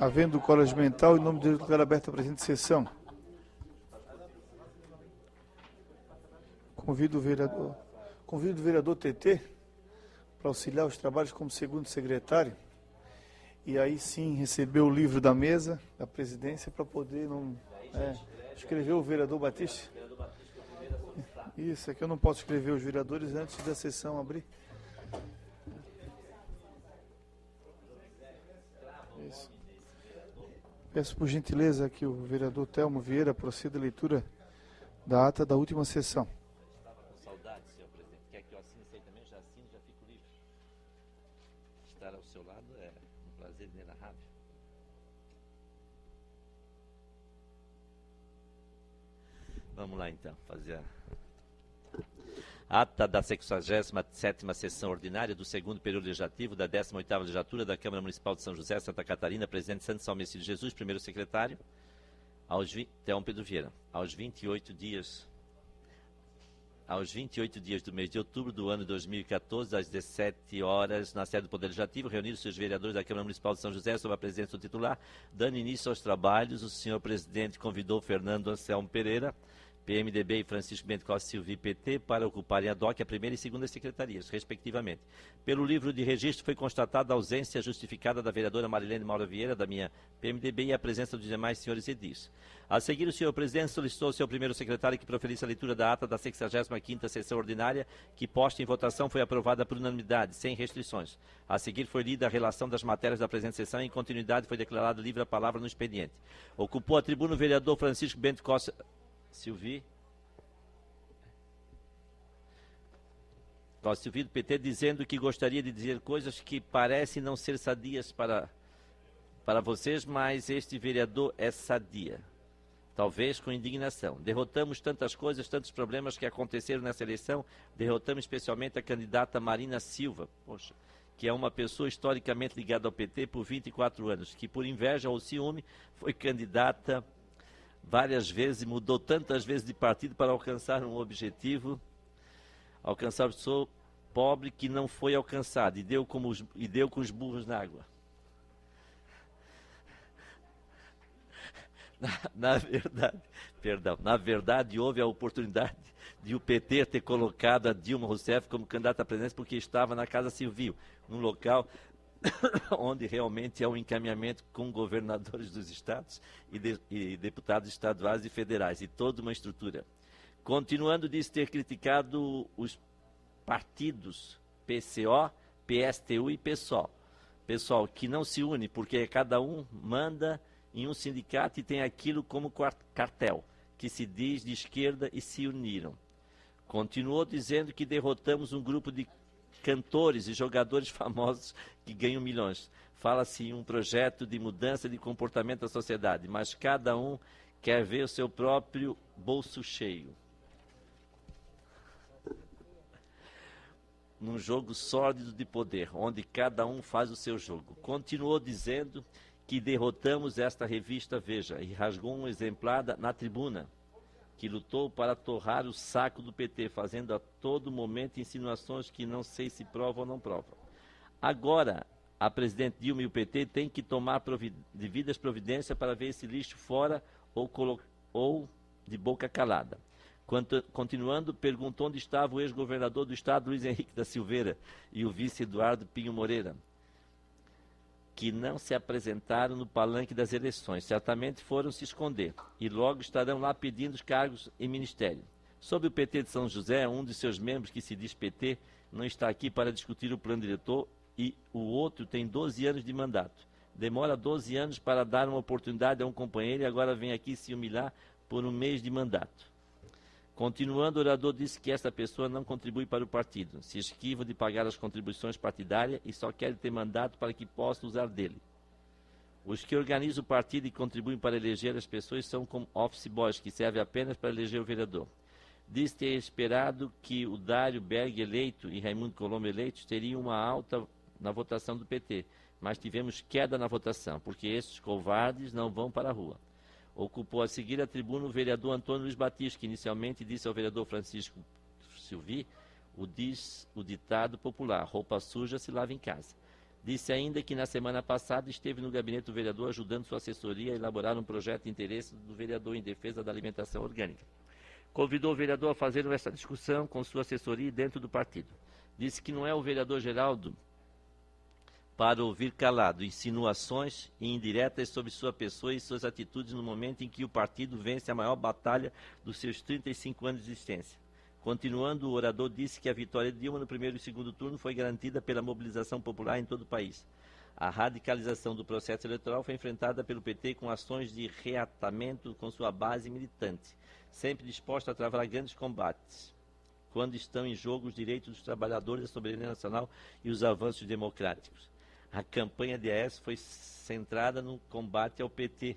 Havendo colégio mental, em nome de Deus, lugar aberto à presente sessão. Convido o vereador TT para auxiliar os trabalhos como segundo secretário e aí sim receber o livro da mesa, da presidência, para poder escrever o vereador Batista. Isso, é que eu não posso escrever os vereadores antes da sessão abrir. Isso. Peço por gentileza que o vereador Telmo Vieira proceda à leitura da ata da última sessão. Saudade, senhor presidente. Quer que eu assine isso aí também? Já assino, já fico livre. Estar ao seu lado é um prazer inenarrável. Vamos lá então, fazer a ata da 67ª sessão ordinária do segundo período legislativo da 18ª legislatura da Câmara Municipal de São José, Santa Catarina, presidente Santo Salmecílio Jesus, primeiro secretário, Telmo Pedro Vieira. Aos 28 dias do mês de outubro do ano 2014, às 17 horas, na sede do Poder Legislativo, reuniram-se os vereadores da Câmara Municipal de São José sob a presidência do titular. Dando início aos trabalhos, o senhor presidente convidou Fernando Anselmo Pereira, PMDB, e Francisco Bento Costa Silva, PT, para ocuparem a DOC a primeira e segunda secretarias, respectivamente. Pelo livro de registro foi constatada a ausência justificada da vereadora Marilene Maura Vieira, da minha PMDB, e a presença dos demais senhores edis. A seguir, o senhor presidente solicitou ao seu primeiro secretário que proferisse a leitura da ata da 65ª sessão ordinária, que, posta em votação, foi aprovada por unanimidade, sem restrições. A seguir, foi lida a relação das matérias da presente sessão e, em continuidade, foi declarado livre a palavra no expediente. Ocupou a tribuna o vereador Francisco Bento Costa Silvi do PT, dizendo que gostaria de dizer coisas que parecem não ser sadias para vocês, mas este vereador é sadia. Talvez com indignação. Derrotamos tantas coisas, tantos problemas que aconteceram nessa eleição. Derrotamos especialmente a candidata Marina Silva, que é uma pessoa historicamente ligada ao PT por 24 anos, que por inveja ou ciúme foi candidata várias vezes e mudou tantas vezes de partido para alcançar um objetivo, alcançar o seu pobre que não foi alcançado e deu com os burros na água. Na verdade, houve a oportunidade de o PT ter colocado a Dilma Rousseff como candidata à presidência porque estava na Casa Civil, num local onde realmente é um encaminhamento com governadores dos estados e deputados estaduais e federais, e toda uma estrutura. Continuando, disse ter criticado os partidos PCO, PSTU e PSOL. Pessoal, que não se une, porque cada um manda em um sindicato e tem aquilo como cartel, que se diz de esquerda e se uniram. Continuou dizendo que derrotamos um grupo de cantores e jogadores famosos que ganham milhões. Fala-se em um projeto de mudança de comportamento da sociedade, mas cada um quer ver o seu próprio bolso cheio. Num jogo sórdido de poder, onde cada um faz o seu jogo. Continuou dizendo que derrotamos esta revista Veja e rasgou um exemplar na tribuna, que lutou para torrar o saco do PT, fazendo a todo momento insinuações que não sei se provam ou não provam. Agora, a presidente Dilma e o PT têm que tomar devidas providências para ver esse lixo fora ou de boca calada. Continuando, perguntou onde estava o ex-governador do estado, Luiz Henrique da Silveira, e o vice Eduardo Pinho Moreira, que não se apresentaram no palanque das eleições. Certamente foram se esconder e logo estarão lá pedindo os cargos em ministério. Sobre o PT de São José, um de seus membros, que se diz PT, não está aqui para discutir o plano diretor e o outro tem 12 anos de mandato. Demora 12 anos para dar uma oportunidade a um companheiro e agora vem aqui se humilhar por um mês de mandato. Continuando, o orador disse que essa pessoa não contribui para o partido, se esquiva de pagar as contribuições partidárias e só quer ter mandato para que possa usar dele. Os que organizam o partido e contribuem para eleger as pessoas são como office boys, que servem apenas para eleger o vereador. Diz ter esperado que o Dário Berg eleito e Raimundo Colombo eleitos teriam uma alta na votação do PT, mas tivemos queda na votação, porque esses covardes não vão para a rua. Ocupou a seguir a tribuna o vereador Antônio Luiz Batista, que inicialmente disse ao vereador Francisco Silvi o ditado popular: roupa suja se lava em casa. Disse ainda que na semana passada esteve no gabinete do vereador ajudando sua assessoria a elaborar um projeto de interesse do vereador em defesa da alimentação orgânica. Convidou o vereador a fazer essa discussão com sua assessoria dentro do partido. Disse que não é o vereador Geraldo para ouvir calado insinuações e indiretas sobre sua pessoa e suas atitudes no momento em que o partido vence a maior batalha dos seus 35 anos de existência. Continuando, o orador disse que a vitória de Dilma no primeiro e segundo turno foi garantida pela mobilização popular em todo o país. A radicalização do processo eleitoral foi enfrentada pelo PT com ações de reatamento com sua base militante, sempre disposta a travar grandes combates, quando estão em jogo os direitos dos trabalhadores, a soberania nacional e os avanços democráticos. A campanha de Aécio foi centrada no combate ao PT,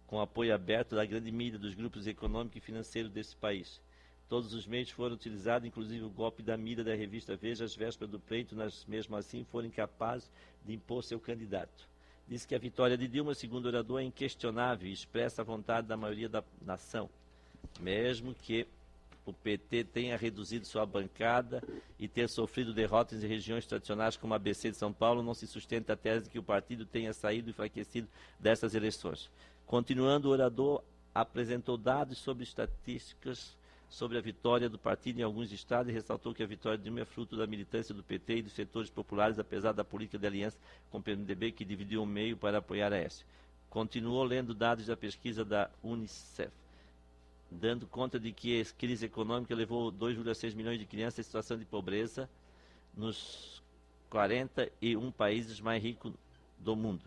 com apoio aberto da grande mídia dos grupos econômicos e financeiros desse país. Todos os meios foram utilizados, inclusive o golpe da mídia da revista Veja, às vésperas do pleito, mas mesmo assim foram incapazes de impor seu candidato. Disse que a vitória de Dilma, segundo o orador, é inquestionável e expressa a vontade da maioria da nação, mesmo que o PT tenha reduzido sua bancada e ter sofrido derrotas em regiões tradicionais como a ABC de São Paulo, não se sustenta a tese de que o partido tenha saído enfraquecido dessas eleições. Continuando, o orador apresentou dados sobre estatísticas sobre a vitória do partido em alguns estados e ressaltou que a vitória de Dilma é fruto da militância do PT e dos setores populares, apesar da política de aliança com o PMDB, que dividiu o meio para apoiar a Aécio. Continuou lendo dados da pesquisa da Unicef, dando conta de que a crise econômica levou 2,6 milhões de crianças em situação de pobreza nos 41 países mais ricos do mundo.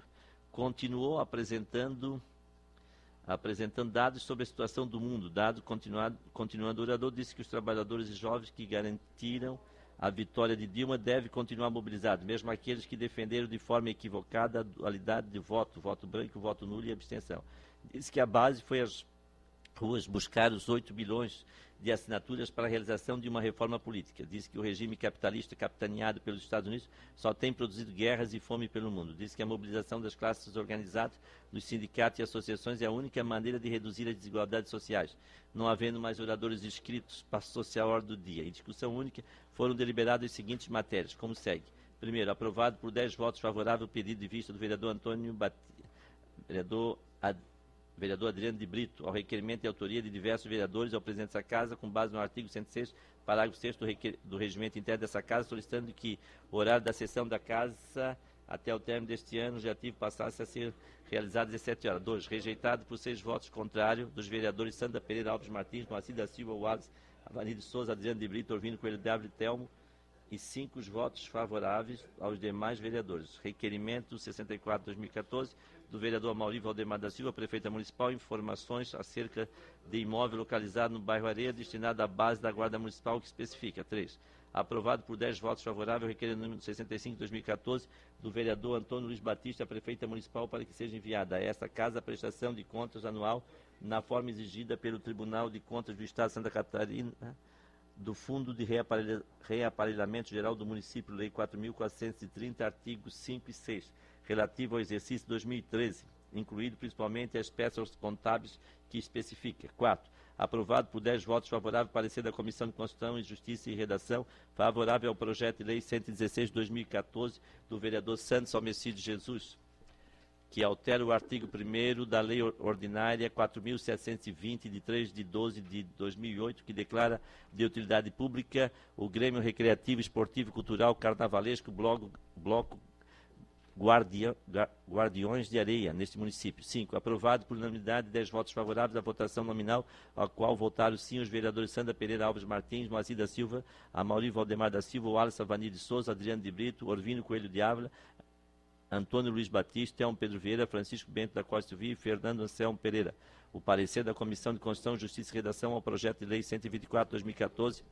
Continuou apresentando dados sobre a situação do mundo. Continuando, o orador disse que os trabalhadores e jovens que garantiram a vitória de Dilma devem continuar mobilizados, mesmo aqueles que defenderam de forma equivocada a dualidade de voto branco, voto nulo e abstenção. Disse que a base foi às ruas buscar os 8 bilhões de assinaturas para a realização de uma reforma política. Diz que o regime capitalista capitaneado pelos Estados Unidos só tem produzido guerras e fome pelo mundo. Diz que a mobilização das classes organizadas, dos sindicatos e associações é a única maneira de reduzir as desigualdades sociais. Não havendo mais oradores inscritos, passou-se a hora do dia. Em discussão única foram deliberadas as seguintes matérias, como segue. Primeiro, aprovado por 10 votos favorável o pedido de vista do vereador vereador Adriano de Brito, ao requerimento de autoria de diversos vereadores ao presidente dessa Casa, com base no artigo 106, parágrafo 6º do regimento interno dessa Casa, solicitando que o horário da sessão da Casa até o término deste ano legislativo passasse a ser realizado às 17 horas. 2. Rejeitado por 6 votos contrários dos vereadores Sandra Pereira Alves Martins, Moacir da Silva Wallace, Avanir de Souza, Adriano de Brito, Orvino Coelho de Ávila e Telmo, e 5 votos favoráveis aos demais vereadores. Requerimento 64/2014 do vereador Mauri Valdemar da Silva, prefeita municipal, informações acerca de imóvel localizado no bairro Areia, destinado à base da Guarda Municipal, que especifica. 3. Aprovado por 10 votos favoráveis, o requerimento número 65/2014 do vereador Antônio Luiz Batista, prefeita municipal, para que seja enviada a esta Casa a prestação de contas anual na forma exigida pelo Tribunal de Contas do Estado de Santa Catarina, do Fundo de Reaparelhamento Geral do Município, Lei 4.430, artigos 5 e 6, relativo ao exercício 2013, incluído principalmente as peças contábeis que especifica. 4. Aprovado por 10 votos favoráveis, parecer da Comissão de Constituição e Justiça e Redação, favorável ao projeto de lei 116/2014 do vereador Santos Almecides Jesus, que altera o artigo 1º da Lei Ordinária 4.720, de 3/12 de 2008, que declara de utilidade pública o Grêmio Recreativo, Esportivo, Cultural, Carnavalesco, Bloco Guardiões de Areia, neste município. 5. Aprovado por unanimidade, 10 votos favoráveis à votação nominal, ao qual votaram sim os vereadores Sandra Pereira Alves Martins, Moacir da Silva, Amaury Valdemar da Silva, Wallace Avanir de Souza, Adriano de Brito, Orvino Coelho de Ávila, Antônio Luiz Batista, Telmo Pedro Vieira, Francisco Bento da Costa Silva e Fernando Anselmo Pereira. O parecer da Comissão de Constituição, Justiça e Redação ao projeto de lei 124/2014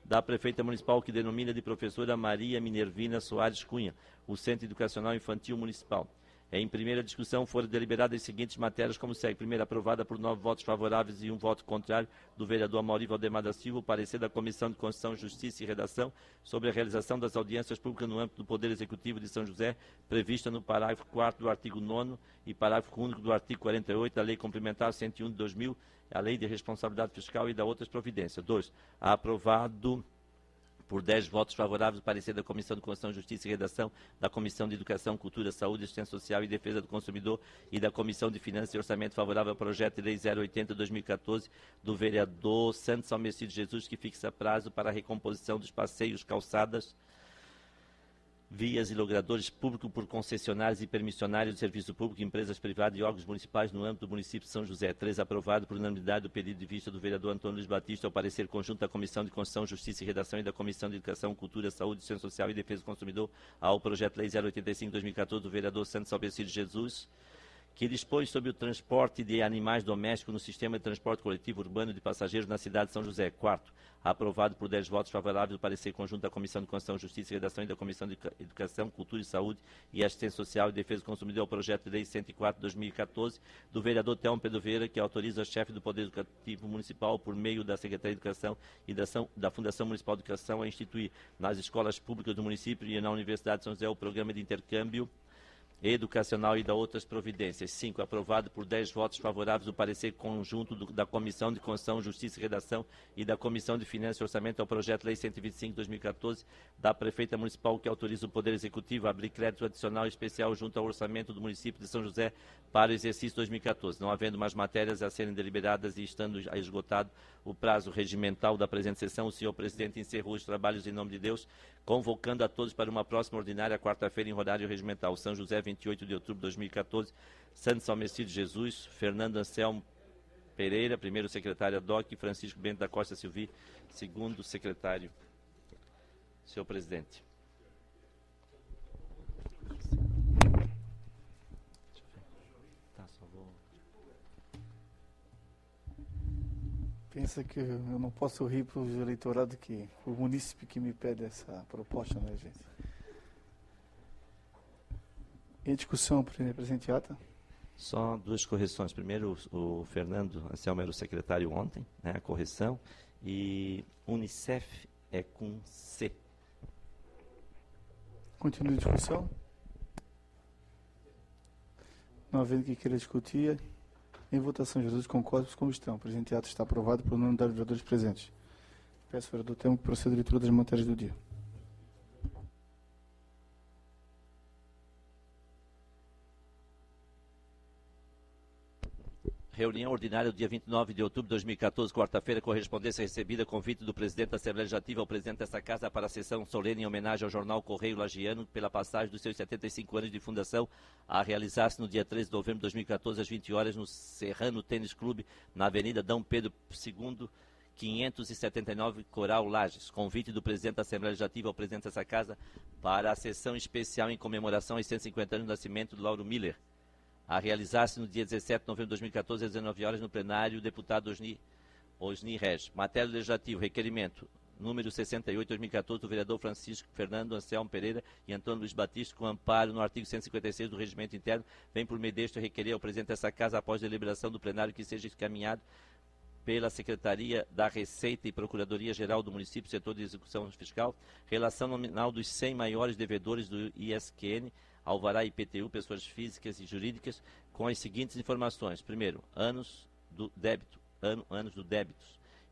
da prefeita municipal, que denomina de professora Maria Minervina Soares Cunha o Centro Educacional Infantil Municipal. Em primeira discussão foram deliberadas as seguintes matérias como segue. Primeiro, aprovada por 9 votos favoráveis e 1 voto contrário do vereador Amaury Valdemar da Silva, o parecer da Comissão de Constituição, Justiça e Redação sobre a realização das audiências públicas no âmbito do Poder Executivo de São José, prevista no parágrafo 4º do artigo 9º e parágrafo único do artigo 48 da Lei Complementar 101 de 2000, a Lei de Responsabilidade Fiscal e da outras providências. 2. Aprovado Por 10 votos favoráveis, o parecer da Comissão de Constituição, Justiça e Redação, da Comissão de Educação, Cultura, Saúde, Assistência Social e Defesa do Consumidor e da Comissão de Finanças e Orçamento favorável ao projeto de lei 080/2014 do vereador Santos Almecide Jesus, que fixa prazo para a recomposição dos passeios, calçadas, vias e logradores públicos por concessionários e permissionários de serviço público, empresas privadas e órgãos municipais no âmbito do município de São José. 3. Aprovado por unanimidade o pedido de vista do vereador Antônio Luiz Batista ao parecer conjunto da Comissão de Constituição, Justiça e Redação e da Comissão de Educação, Cultura, Saúde, Assistência Social e Defesa do Consumidor ao projeto de lei 085/2014 do vereador Santos Almecide Jesus, que dispõe sobre o transporte de animais domésticos no sistema de transporte coletivo urbano de passageiros na cidade de São José. 4. Aprovado por 10 votos favoráveis o parecer conjunto da Comissão de Constituição, Justiça e Redação e da Comissão de Educação, Cultura e Saúde e Assistência Social e Defesa do Consumidor ao projeto de lei 104/2014 do vereador Telmo Pedro Vieira, que autoriza o chefe do Poder Educativo Municipal, por meio da Secretaria de Educação e da Fundação Municipal de Educação, a instituir nas escolas públicas do município e na Universidade de São José o programa de intercâmbio educacional e da outras providências. 5. Aprovado por 10 votos favoráveis o parecer conjunto da Comissão de Constituição, Justiça e Redação e da Comissão de Finanças e Orçamento ao projeto de lei 125/2014 da Prefeita Municipal, que autoriza o Poder Executivo a abrir crédito adicional especial junto ao orçamento do município de São José para o exercício 2014. Não havendo mais matérias a serem deliberadas e estando esgotado o prazo regimental da presente sessão, o senhor presidente encerrou os trabalhos em nome de Deus, convocando a todos para uma próxima ordinária quarta-feira em horário regimental. São José, 28 de outubro de 2014, Santos Almecide Jesus, Fernando Anselmo Pereira, primeiro secretário DOC, Francisco Bento da Costa Silvi, segundo secretário. Senhor presidente. Pensa que eu não posso rir para o eleitorado, que o munícipe que me pede essa proposta, né, gente? Em discussão, presente ata. Só duas correções. Primeiro, o Fernando Anselmo era o secretário ontem, né, a correção, e Unicef é com C. Continua a discussão. Não havendo que queira discutir, em votação, Jesus concorda como estão. O presente ato está aprovado por unanimidade dos vereadores presentes. Peço ao vereador Telmo que proceda à leitura das matérias do dia. Reunião ordinária do dia 29 de outubro de 2014, quarta-feira, correspondência recebida, convite do presidente da Assembleia Legislativa ao presidente desta casa para a sessão solene em homenagem ao jornal Correio Lagiano pela passagem dos seus 75 anos de fundação, a realizar-se no dia 13 de novembro de 2014, às 20 horas, no Serrano Tênis Clube, na Avenida Dom Pedro II, 579, Coral Lages. Convite do presidente da Assembleia Legislativa ao presidente dessa casa para a sessão especial em comemoração aos 150 anos do nascimento do Lauro Miller, a realizar-se no dia 17 de novembro de 2014, às 19 horas, no plenário, o deputado Osni Reg. Matéria legislativa, requerimento número 68/2014, do vereador Francisco Fernando Anselmo Pereira e Antônio Luiz Batista, com amparo no artigo 156 do Regimento Interno, vem por meio deste requerer ao presidente dessa casa, após deliberação do plenário, que seja encaminhado pela Secretaria da Receita e Procuradoria-Geral do Município, Setor de Execução Fiscal, relação nominal dos 100 maiores devedores do ISQN, Alvará e IPTU, pessoas físicas e jurídicas, com as seguintes informações. Primeiro, anos do débito,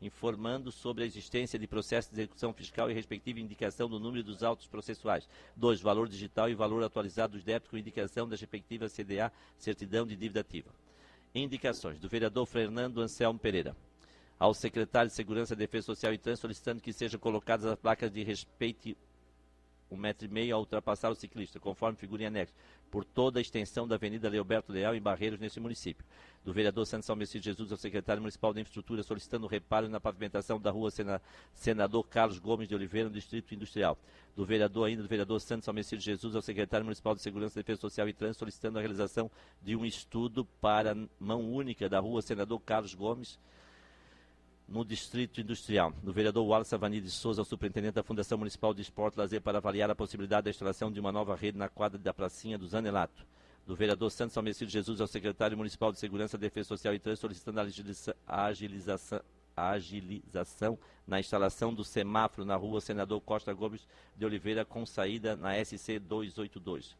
informando sobre a existência de processo de execução fiscal e respectiva indicação do número dos autos processuais. 2. Valor digital e valor atualizado dos débitos com indicação da respectiva CDA, certidão de dívida ativa. Indicações do vereador Fernando Anselmo Pereira ao secretário de Segurança, Defesa Social e Trânsito, solicitando que sejam colocadas as placas de respeito 1,5 m ao ultrapassar o ciclista, conforme figura em anexo, por toda a extensão da Avenida Leoberto Leal, em Barreiros, neste município. Do vereador Santos Almecide Jesus ao secretário municipal de Infraestrutura, solicitando reparo na pavimentação da rua Senador Carlos Gomes de Oliveira, no Distrito Industrial. Do vereador Santos Almecide Jesus ao secretário municipal de Segurança, Defesa Social e Trânsito, solicitando a realização de um estudo para mão única da rua Senador Carlos Gomes, no Distrito Industrial. Do vereador Wallace Avani de Souza, ao superintendente da Fundação Municipal de Esporte e Lazer, para avaliar a possibilidade da instalação de uma nova rede na quadra da pracinha do Zanelato. Do vereador Santos Almecide Jesus, ao secretário municipal de Segurança, Defesa Social e Trânsito, solicitando a agilização na instalação do semáforo na rua Senador Costa Gomes de Oliveira, com saída na SC 282.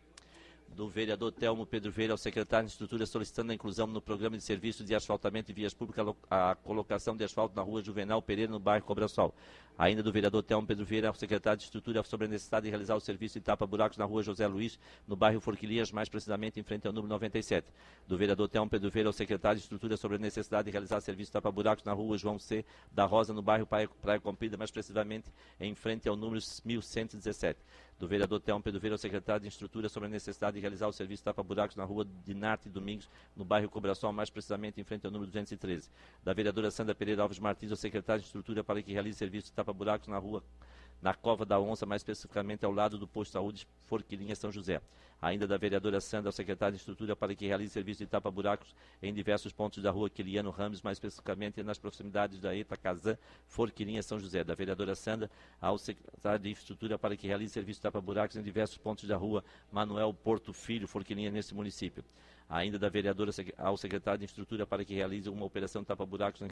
do vereador Telmo Pedro Vieira ao secretário de Estrutura solicitando a inclusão no programa de serviços de asfaltamento de vias públicas a colocação de asfalto na rua Juvenal Pereira, no bairro Cobrasol. Ainda do vereador Telmo Pedro Vieira ao secretário de Estrutura sobre a necessidade de realizar o serviço de tapa-buracos na rua José Luiz, no bairro Forquilhas, mais precisamente em frente ao número 97. Do vereador Telmo Pedro Vieira ao secretário de Estrutura sobre a necessidade de realizar serviço de tapa-buracos na rua João C. da Rosa, no bairro Praia Comprida, mais precisamente em frente ao número 1117. Do vereador Telmo Pedro Vieira ao secretário de Estrutura sobre a necessidade de realizar o serviço de tapa-buracos na rua Dinarte Domingos, no bairro Cobrasol, mais precisamente em frente ao número 213. Da vereadora Sandra Pereira Alves Martins ao secretário de Estrutura para que realize serviço de tapa-buracos na Cova da Onça, mais especificamente ao lado do posto de saúde Forquilinha São José. Ainda da vereadora Sandra ao secretário de Estrutura para que realize serviço de tapa-buracos em diversos pontos da rua Quiliano Ramos, mais especificamente nas proximidades da ETA Casã, Forquilinha São José. Da vereadora Sandra ao secretário de Estrutura para que realize serviço de tapa-buracos em diversos pontos da rua Manuel Porto Filho, Forquilinha, nesse município. Ainda da vereadora ao secretário de Estrutura para que realize uma operação de tapa-buracos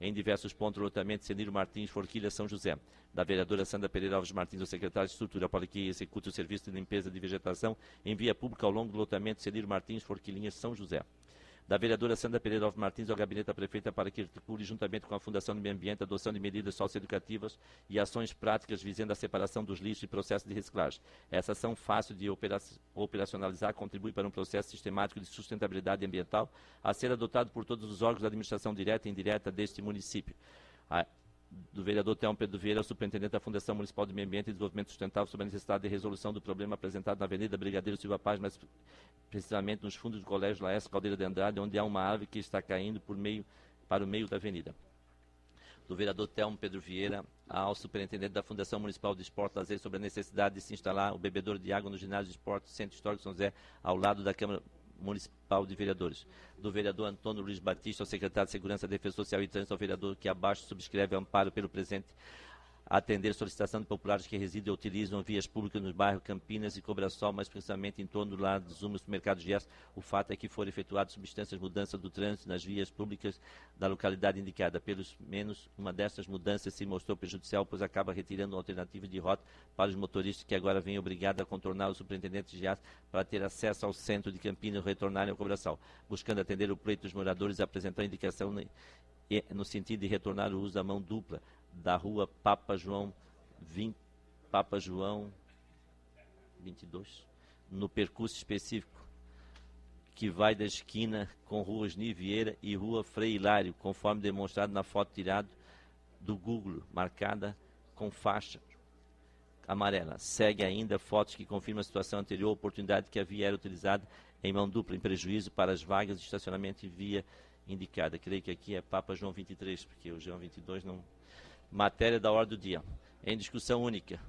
em diversos pontos do loteamento Seniro Martins, Forquilha, São José. Da vereadora Sandra Pereira Alves Martins ao secretário de Estrutura para que execute o serviço de limpeza de vegetação em via pública ao longo do loteamento Seniro Martins, Forquilinha, São José. Da vereadora Sandra Pereira Alves Martins ao gabinete da prefeita para que articule, juntamente com a Fundação do Meio Ambiente, a adoção de medidas socioeducativas e ações práticas visando a separação dos lixos e processo de reciclagem. Essa ação fácil de operacionalizar contribui para um processo sistemático de sustentabilidade ambiental a ser adotado por todos os órgãos da administração direta e indireta deste município. Do vereador Telmo Pedro Vieira, superintendente da Fundação Municipal de Meio Ambiente e Desenvolvimento Sustentável, sobre a necessidade de resolução do problema apresentado na Avenida Brigadeiro Silva Paz, mas precisamente nos fundos do Colégio Laércio Caldeira de Andrade, onde há uma árvore que está caindo para o meio da avenida. Do vereador Telmo Pedro Vieira ao superintendente da Fundação Municipal de Esporte e Lazer sobre a necessidade de se instalar o bebedouro de água no ginásio de esporte Centro Histórico São José, ao lado da Câmara Municipal de Vereadores. Do vereador Antônio Luiz Batista ao secretário de Segurança, Defesa Social e Trânsito, ao vereador que abaixo subscreve amparo pelo presente atender solicitação de populares que residem ou utilizam vias públicas nos bairros Campinas e Cobrasol, mas principalmente em torno do lado dos supermercados de Gerson. O fato é que foram efetuadas substâncias mudanças do trânsito nas vias públicas da localidade indicada. Pelos menos uma destas mudanças se mostrou prejudicial, pois acaba retirando uma alternativa de rota para os motoristas que agora vêm obrigados a contornar o superintendente de Gerson para ter acesso ao centro de Campinas e retornarem ao Cobrasol. Buscando atender o pleito dos moradores, apresentou a indicação no sentido de retornar o uso da mão dupla da rua Papa João 22, no percurso específico que vai da esquina com rua Osni Vieira e rua Frei Hilário, conforme demonstrado na foto tirada do Google, marcada com faixa amarela. Segue ainda fotos que confirmam a situação anterior, oportunidade que havia era utilizada em mão dupla, em prejuízo para as vagas de estacionamento e via indicada. Creio que aqui é Papa João 23, porque o João 22 não... Matéria da ordem do dia. Em discussão única.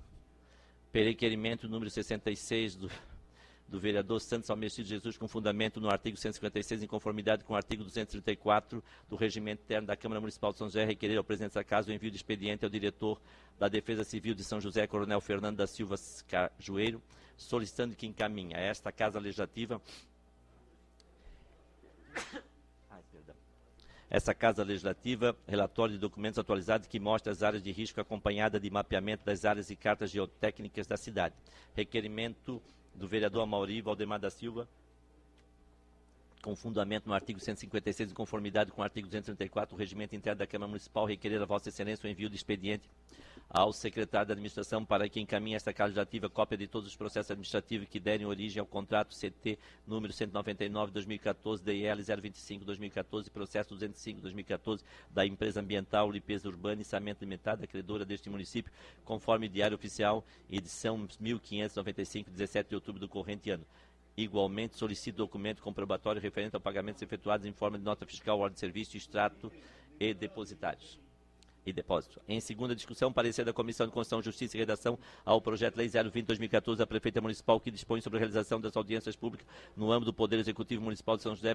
Requerimento número 66 do vereador Santos Almecido Jesus, com fundamento no artigo 156, em conformidade com o artigo 234 do Regimento Interno da Câmara Municipal de São José, requerer ao presidente da Casa o envio de expediente ao diretor da Defesa Civil de São José, Coronel Fernando da Silva Cajueiro, solicitando que encaminhe a esta Casa Legislativa relatório de documentos atualizados que mostra as áreas de risco acompanhada de mapeamento das áreas e cartas geotécnicas da cidade. Requerimento do vereador Amaury Valdemar da Silva, com fundamento no artigo 156, em conformidade com o artigo 234 do Regimento Interno da Câmara Municipal, requerer a Vossa Excelência o envio de expediente ao secretário da Administração para que encaminhe esta Casa Legislativa cópia de todos os processos administrativos que derem origem ao contrato CT número 199/2014, DIL 025/2014, processo 205/2014 da empresa ambiental Limpeza Urbana e Saneamento Limitada, acreedora deste município, conforme Diário Oficial, edição 1595, 17 de outubro do corrente ano. Igualmente, solicito documento comprobatório referente ao pagamento efetuados em forma de nota fiscal, ordem de serviço, extrato e depósito. Em segunda discussão, parecer da Comissão de Constituição, Justiça e Redação ao projeto Lei 020/2014 da Prefeita Municipal, que dispõe sobre a realização das audiências públicas no âmbito do Poder Executivo Municipal de São José,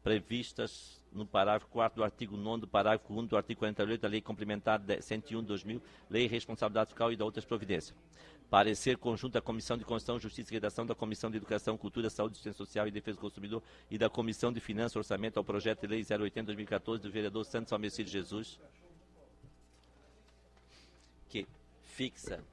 previstas no parágrafo 4º do artigo 9º do parágrafo 1º do artigo 48 da Lei Complementar 101/2000, Lei de Responsabilidade Fiscal e da outras providências. Parecer conjunto da Comissão de Constituição, Justiça e Redação, da Comissão de Educação, Cultura, Saúde, Assistência Social e Defesa do Consumidor e da Comissão de Finanças e Orçamento ao projeto de Lei 080/2014 do vereador Santos Almecido Jesus, que fixa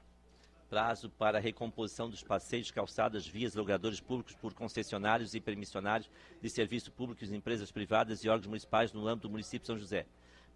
prazo para a recomposição dos passeios, calçadas, vias, logradores públicos por concessionários e permissionários de serviço públicos, empresas privadas e órgãos municipais no âmbito do município de São José.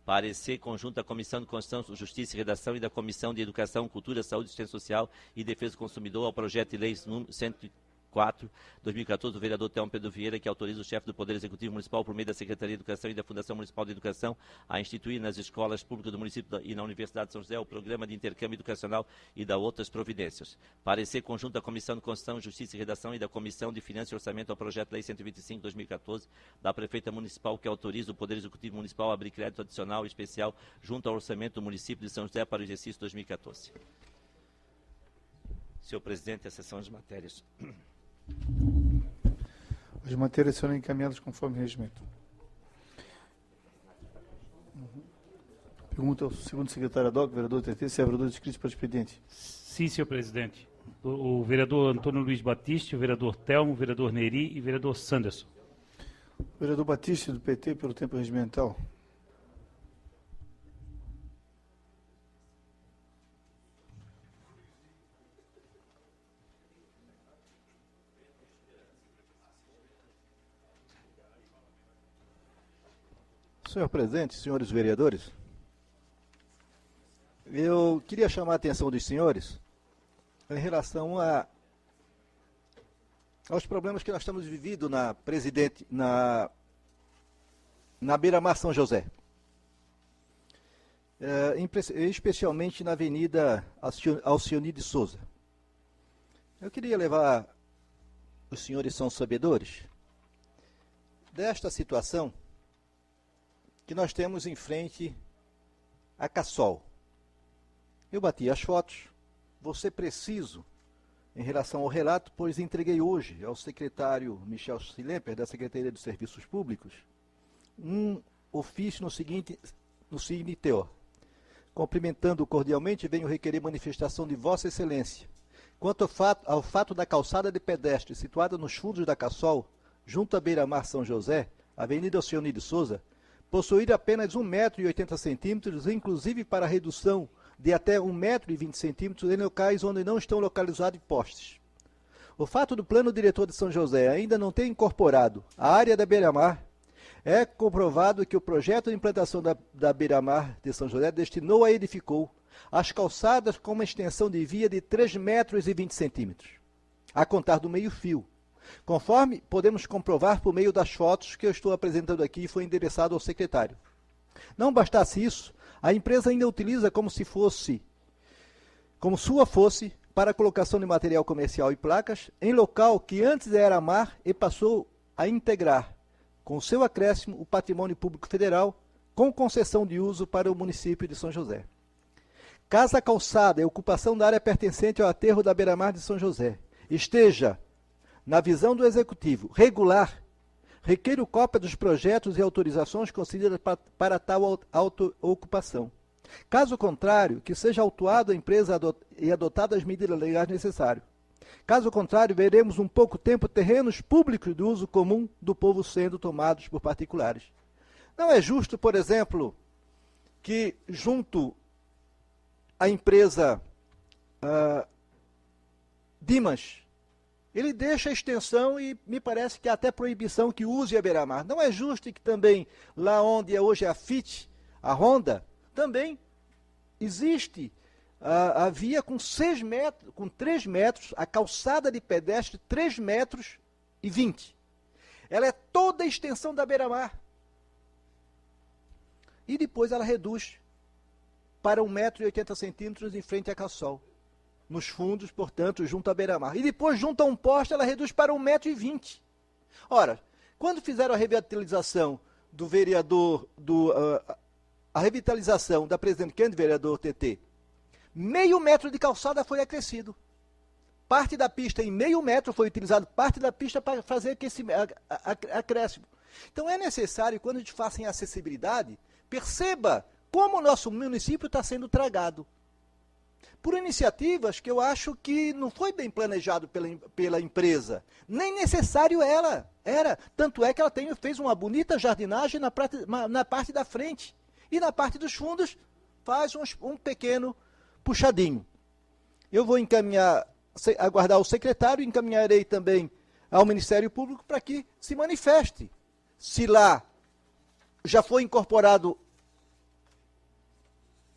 Parecer conjunto da Comissão de Constituição, Justiça e Redação e da Comissão de Educação, Cultura, Saúde, Assistência Social e Defesa do Consumidor ao projeto de lei número 104, 2014, do vereador Telmo Pedro Vieira, que autoriza o chefe do Poder Executivo Municipal, por meio da Secretaria de Educação e da Fundação Municipal de Educação, a instituir nas escolas públicas do município e na Universidade de São José o programa de intercâmbio educacional e da outras providências. Parecer conjunto da Comissão de Constituição, Justiça e Redação e da Comissão de Finanças e Orçamento ao projeto de lei 125, 2014, da Prefeita Municipal, que autoriza o Poder Executivo Municipal a abrir crédito adicional e especial junto ao orçamento do município de São José para o exercício 2014. Senhor Presidente, a sessão de matérias. As matérias serão encaminhadas conforme o regimento. Pergunta ao segundo secretário ad hoc, vereador TT, se é vereador inscrito para o expediente. Sim, senhor presidente. O vereador Antônio Luiz Batista, o vereador Telmo, o vereador Neri e o vereador Sanderson. Vereador Batista, do PT, pelo tempo regimental. Senhor presidente, senhores vereadores, eu queria chamar a atenção dos senhores em relação aos problemas que nós estamos vivendo na Beira-Mar São José, especialmente na Avenida Alcione de Souza. Eu queria levar, os senhores são sabedores desta situação que nós temos em frente a Cassol. Eu bati as fotos, vou ser preciso em relação ao relato, pois entreguei hoje ao secretário Michel Silemper, da Secretaria de Serviços Públicos, um ofício no seguinte teor. Cumprimentando cordialmente, venho requerer manifestação de Vossa Excelência. Quanto ao fato da calçada de pedestre situada nos fundos da Cassol, junto à Beira-Mar São José, Avenida Alcione de Souza, possuir apenas 1,80 m, inclusive para redução de até 1,20 m em locais onde não estão localizados postes. O fato do plano diretor de São José ainda não ter incorporado a área da Beira-Mar, é comprovado que o projeto de implantação da Beira-Mar de São José destinou e edificou as calçadas com uma extensão de via de 3,20 m, a contar do meio-fio, conforme podemos comprovar por meio das fotos que eu estou apresentando aqui e foi endereçado ao secretário. Não bastasse isso, a empresa ainda utiliza como sua fosse, para a colocação de material comercial e placas, em local que antes era mar e passou a integrar, com seu acréscimo, o patrimônio público federal, com concessão de uso para o município de São José. Caso a calçada e ocupação da área pertencente ao aterro da Beira-Mar de São José esteja, na visão do Executivo, regular, requeiro cópia dos projetos e autorizações concedidas para tal ocupação. Caso contrário, que seja autuado a empresa e adotadas as medidas legais necessárias. Caso contrário, veremos um pouco tempo terrenos públicos de uso comum do povo sendo tomados por particulares. Não é justo, por exemplo, que junto à empresa Dimas, ele deixa a extensão e me parece que há até proibição que use a Beira-Mar. Não é justo que também, lá onde hoje é a FIT, a Honda, também existe a via com 3 metros, a calçada de pedestre 3,20 metros. Ela é toda a extensão da Beira-Mar. E depois ela reduz para 1,80 m em frente à Cassol. Nos fundos, portanto, junto à Beira-Mar. E depois, junto a um poste, ela reduz para 1,20 m. Ora, quando fizeram a revitalização do vereador, a revitalização da Presidente Kennedy, vereador TT, meio metro de calçada foi acrescido. Parte da pista em meio metro foi utilizado, parte da pista para fazer acréscimo. Então é necessário, quando a gente faça em acessibilidade, perceba como o nosso município está sendo tragado. Por iniciativas que eu acho que não foi bem planejado pela empresa. Nem necessário ela era. Tanto é que ela fez uma bonita jardinagem na parte da frente. E na parte dos fundos faz um pequeno puxadinho. eu vou aguardar o secretário, encaminharei também ao Ministério Público para que se manifeste. Se lá já foi incorporado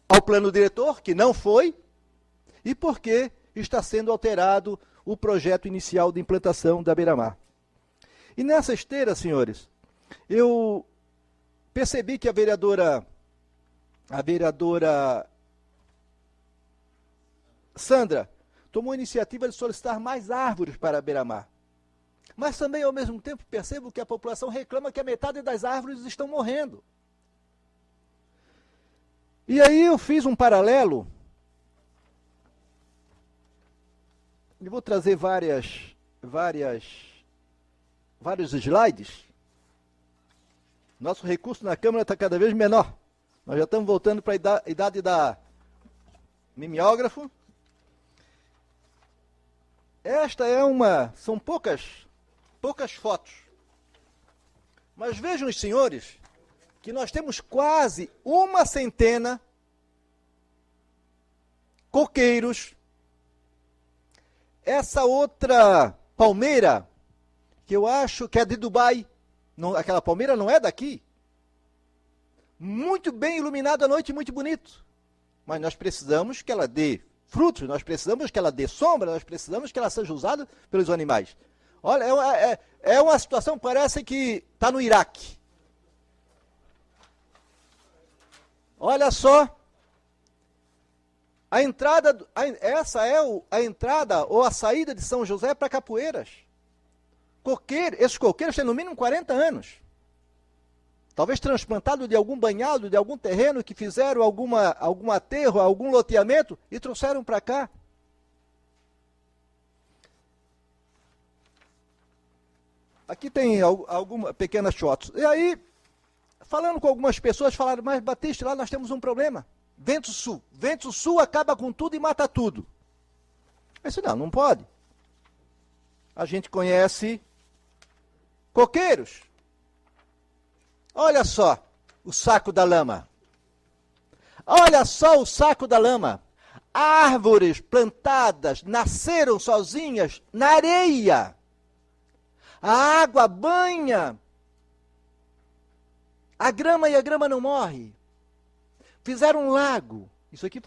ao plano diretor, que não foi, e por que está sendo alterado o projeto inicial de implantação da beira-mar. E nessa esteira, senhores, eu percebi que a vereadora Sandra tomou a iniciativa de solicitar mais árvores para a beira-mar. Mas também, ao mesmo tempo, percebo que a população reclama que a metade das árvores estão morrendo. E aí eu fiz um paralelo. Eu vou trazer vários slides. Nosso recurso na Câmara está cada vez menor. Nós já estamos voltando para a idade da mimeógrafo. São poucas fotos. Mas vejam os senhores que nós temos quase 100 coqueiros. Essa outra palmeira, que eu acho que é de Dubai, não, aquela palmeira não é daqui. Muito bem iluminado à noite, muito bonito. Mas nós precisamos que ela dê frutos, nós precisamos que ela dê sombra, nós precisamos que ela seja usada pelos animais. Olha, é uma situação, parece que está no Iraque. Olha só. Essa é a entrada ou a saída de São José para Capoeiras. Esses coqueiros têm no mínimo 40 anos. Talvez transplantado de algum banhado, de algum terreno que fizeram algum aterro, algum loteamento e trouxeram para cá. Aqui tem algumas pequenas fotos. E aí, falando com algumas pessoas, falaram, mas Batista, lá nós temos um problema. Vento sul. Vento sul acaba com tudo e mata tudo. Eu disse, não pode. A gente conhece coqueiros. Olha só o saco da lama. Olha só o saco da lama. Árvores plantadas nasceram sozinhas na areia. A água banha a grama e a grama não morre. Fizeram um lago. Isso aqui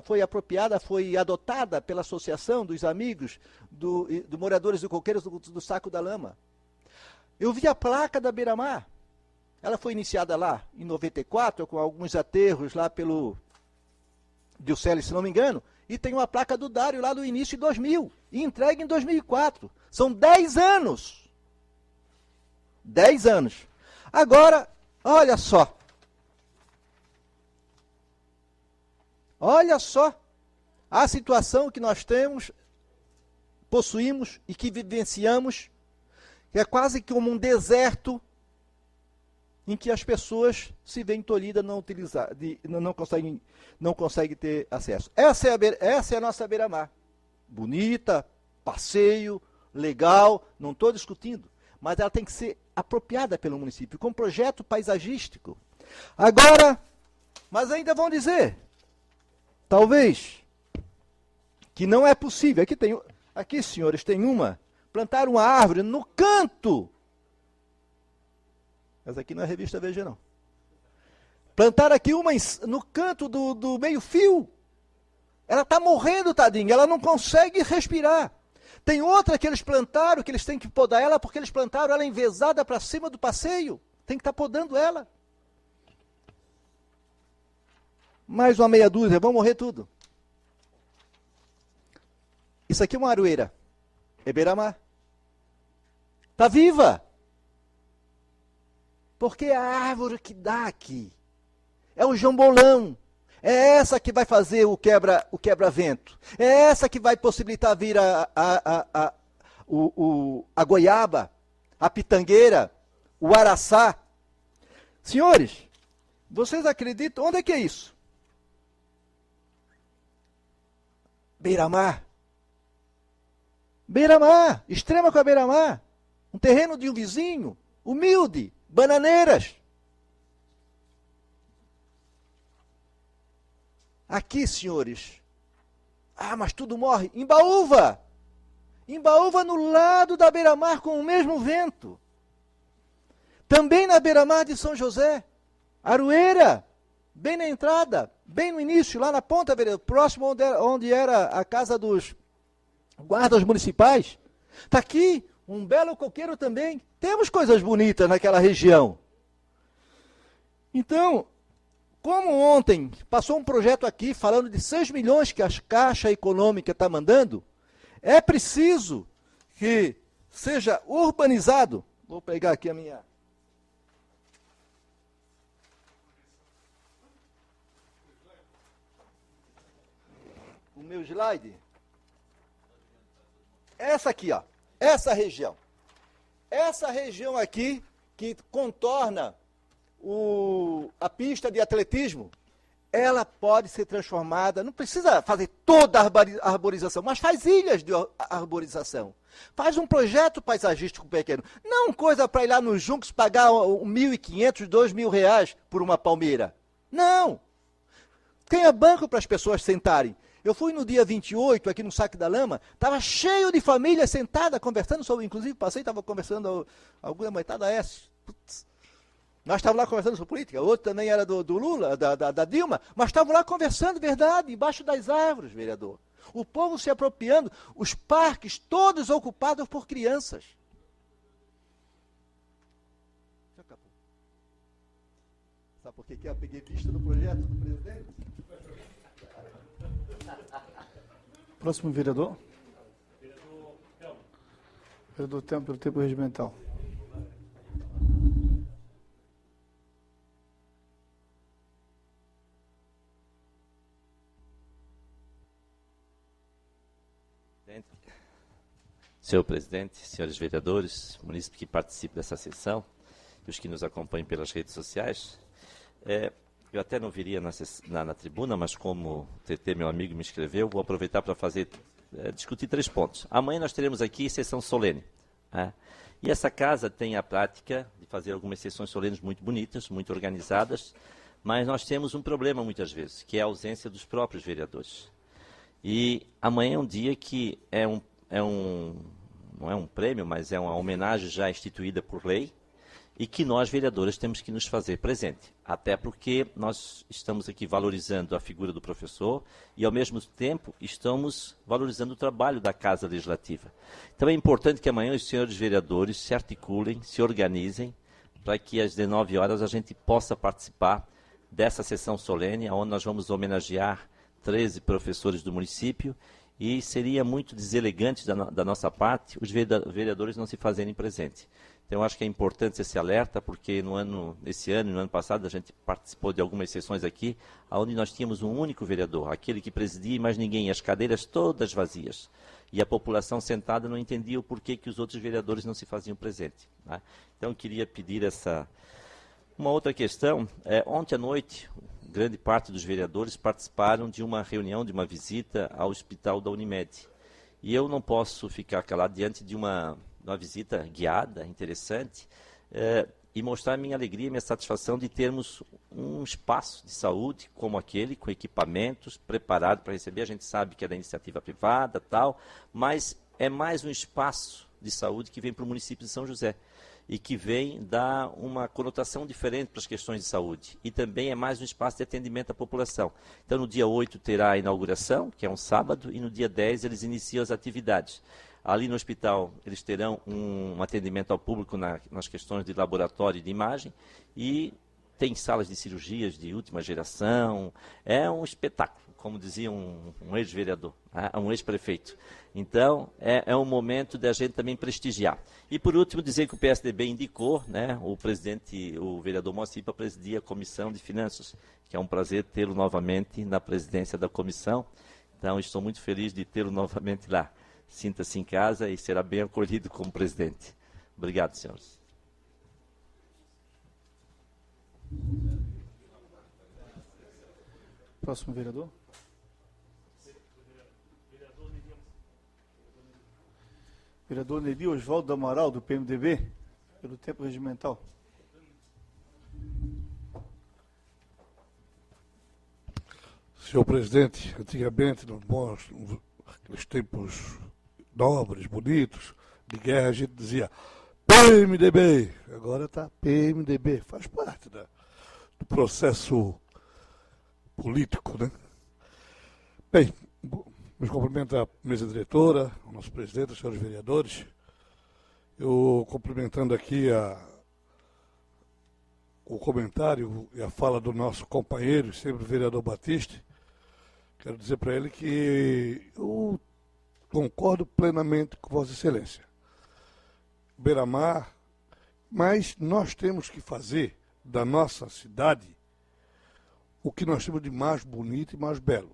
foi apropriada, foi adotada pela Associação dos Amigos do Moradores do Coqueiros do Saco da Lama. Eu vi a placa da beira-mar. Ela foi iniciada lá em 94, com alguns aterros lá pelo Dilcele, se não me engano, e tem uma placa do Dário lá do início de 2000, e entregue em 2004. São 10 anos. 10 anos. Agora, olha só. Olha só a situação que nós temos, possuímos e que vivenciamos, que é quase como um deserto em que as pessoas se veem tolhidas, não conseguem ter acesso. Essa é a nossa beira-mar. Bonita, passeio, legal, não estou discutindo, mas ela tem que ser apropriada pelo município, com projeto paisagístico. Agora, mas ainda vão dizer, talvez, que não é possível. Aqui, senhores, plantaram uma árvore no canto. Mas aqui não é revista Veja, não. Plantaram aqui uma no canto do meio-fio. Ela está morrendo, tadinha, ela não consegue respirar. Tem outra que eles plantaram, que eles têm que podar ela, porque eles plantaram ela envezada para cima do passeio. Tem que estar podando ela. Mais uma meia dúzia, vão morrer tudo. Isso aqui é uma aroeira. É beira-mar. Está viva. Porque é a árvore que dá aqui. É o jambolão. É essa que vai fazer o quebra-vento. É essa que vai possibilitar vir a goiaba, a pitangueira, o araçá. Senhores, vocês acreditam? Onde é que é isso? Beira-mar. Beira-mar. Extrema com a beira-mar. Um terreno de um vizinho. Humilde. Bananeiras. Aqui, senhores, há Ah, mas tudo morre. Embaúva! Embaúva no lado da beira-mar com o mesmo vento. Também na beira-mar de São José. Aroeira, bem na entrada, bem no início, lá na ponta, próximo onde era a casa dos guardas municipais. Está aqui um belo coqueiro também. Temos coisas bonitas naquela região. Então, como ontem passou um projeto aqui falando de 6 milhões que a Caixa Econômica está mandando, é preciso que seja urbanizado. Vou pegar aqui o meu slide. Essa aqui, ó. Essa região. Essa região aqui que contorna a pista de atletismo, ela pode ser transformada, não precisa fazer toda a arborização, mas faz ilhas de arborização. Faz um projeto paisagístico pequeno. Não coisa para ir lá nos Juncos pagar R$1.500, R$2.000 por uma palmeira. Não! Tenha banco para as pessoas sentarem. Eu fui no dia 28, aqui no Saque da Lama, estava cheio de família sentada, conversando sobre, inclusive passei, estava conversando, alguma meitada S. Nós estávamos lá conversando sobre política, outro também era do Lula, da Dilma, mas estavam lá conversando, verdade, embaixo das árvores, vereador. O povo se apropriando, os parques todos ocupados por crianças. Sabe por que eu peguei pista no projeto do presidente? Próximo vereador. Vereador Telmo, pelo tempo regimental. Senhor presidente, senhores vereadores, munícipes que participam dessa sessão e os que nos acompanham pelas redes sociais, eu até não viria na tribuna, mas como o TT, meu amigo, me escreveu, vou aproveitar para discutir 3 pontos. Amanhã nós teremos aqui sessão solene. E essa casa tem a prática de fazer algumas sessões solenes muito bonitas, muito organizadas, mas nós temos um problema muitas vezes, que é a ausência dos próprios vereadores. E amanhã é um dia que não é um prêmio, mas é uma homenagem já instituída por lei, e que nós, vereadores, temos que nos fazer presente. Até porque nós estamos aqui valorizando a figura do professor e, ao mesmo tempo, estamos valorizando o trabalho da Casa Legislativa. Então é importante que amanhã os senhores vereadores se articulem, se organizem, para que às 19 horas a gente possa participar dessa sessão solene, onde nós vamos homenagear 13 professores do município, e seria muito deselegante da nossa parte os vereadores não se fazerem presente. Então, eu acho que é importante esse alerta, porque esse ano e no ano passado a gente participou de algumas sessões aqui, onde nós tínhamos um único vereador, aquele que presidia e mais ninguém, as cadeiras todas vazias. E a população sentada não entendia o porquê que os outros vereadores não se faziam presente. Então, eu queria pedir uma outra questão. Ontem à noite, grande parte dos vereadores participaram de uma reunião, de uma visita ao hospital da Unimed. E eu não posso ficar calado diante de uma visita guiada, interessante, e mostrar minha alegria e minha satisfação de termos um espaço de saúde como aquele, com equipamentos, preparado para receber. A gente sabe que é da iniciativa privada, mas é mais um espaço de saúde que vem para o município de São José e que vem dar uma conotação diferente para as questões de saúde. E também é mais um espaço de atendimento à população. Então, no dia 8 terá a inauguração, que é um sábado, e no dia 10 eles iniciam as atividades. Ali no hospital, eles terão um atendimento ao público nas questões de laboratório e de imagem, e tem salas de cirurgias de última geração. É um espetáculo, como dizia um ex-vereador, um ex-prefeito. Então, é um momento da gente também prestigiar. E, por último, dizer que o PSDB indicou o vereador Moacir, para presidir a Comissão de Finanças, que é um prazer tê-lo novamente na presidência da comissão. Então, estou muito feliz de tê-lo novamente lá. Sinta-se em casa e será bem acolhido como presidente. Obrigado, senhores. Próximo vereador. Vereador Neri Osvaldo Amaral, do PMDB, pelo tempo regimental. Senhor presidente, antigamente, nos tempos nobres, bonitos, de guerra, a gente dizia PMDB, agora está PMDB, faz parte do processo político, né? Bem, meus cumprimentos à mesa diretora, ao nosso presidente, aos senhores vereadores. Eu cumprimentando aqui o comentário e a fala do nosso companheiro, sempre o vereador Batista, quero dizer para ele que eu concordo plenamente com Vossa Excelência. Beira-mar, mas nós temos que fazer da nossa cidade o que nós temos de mais bonito e mais belo.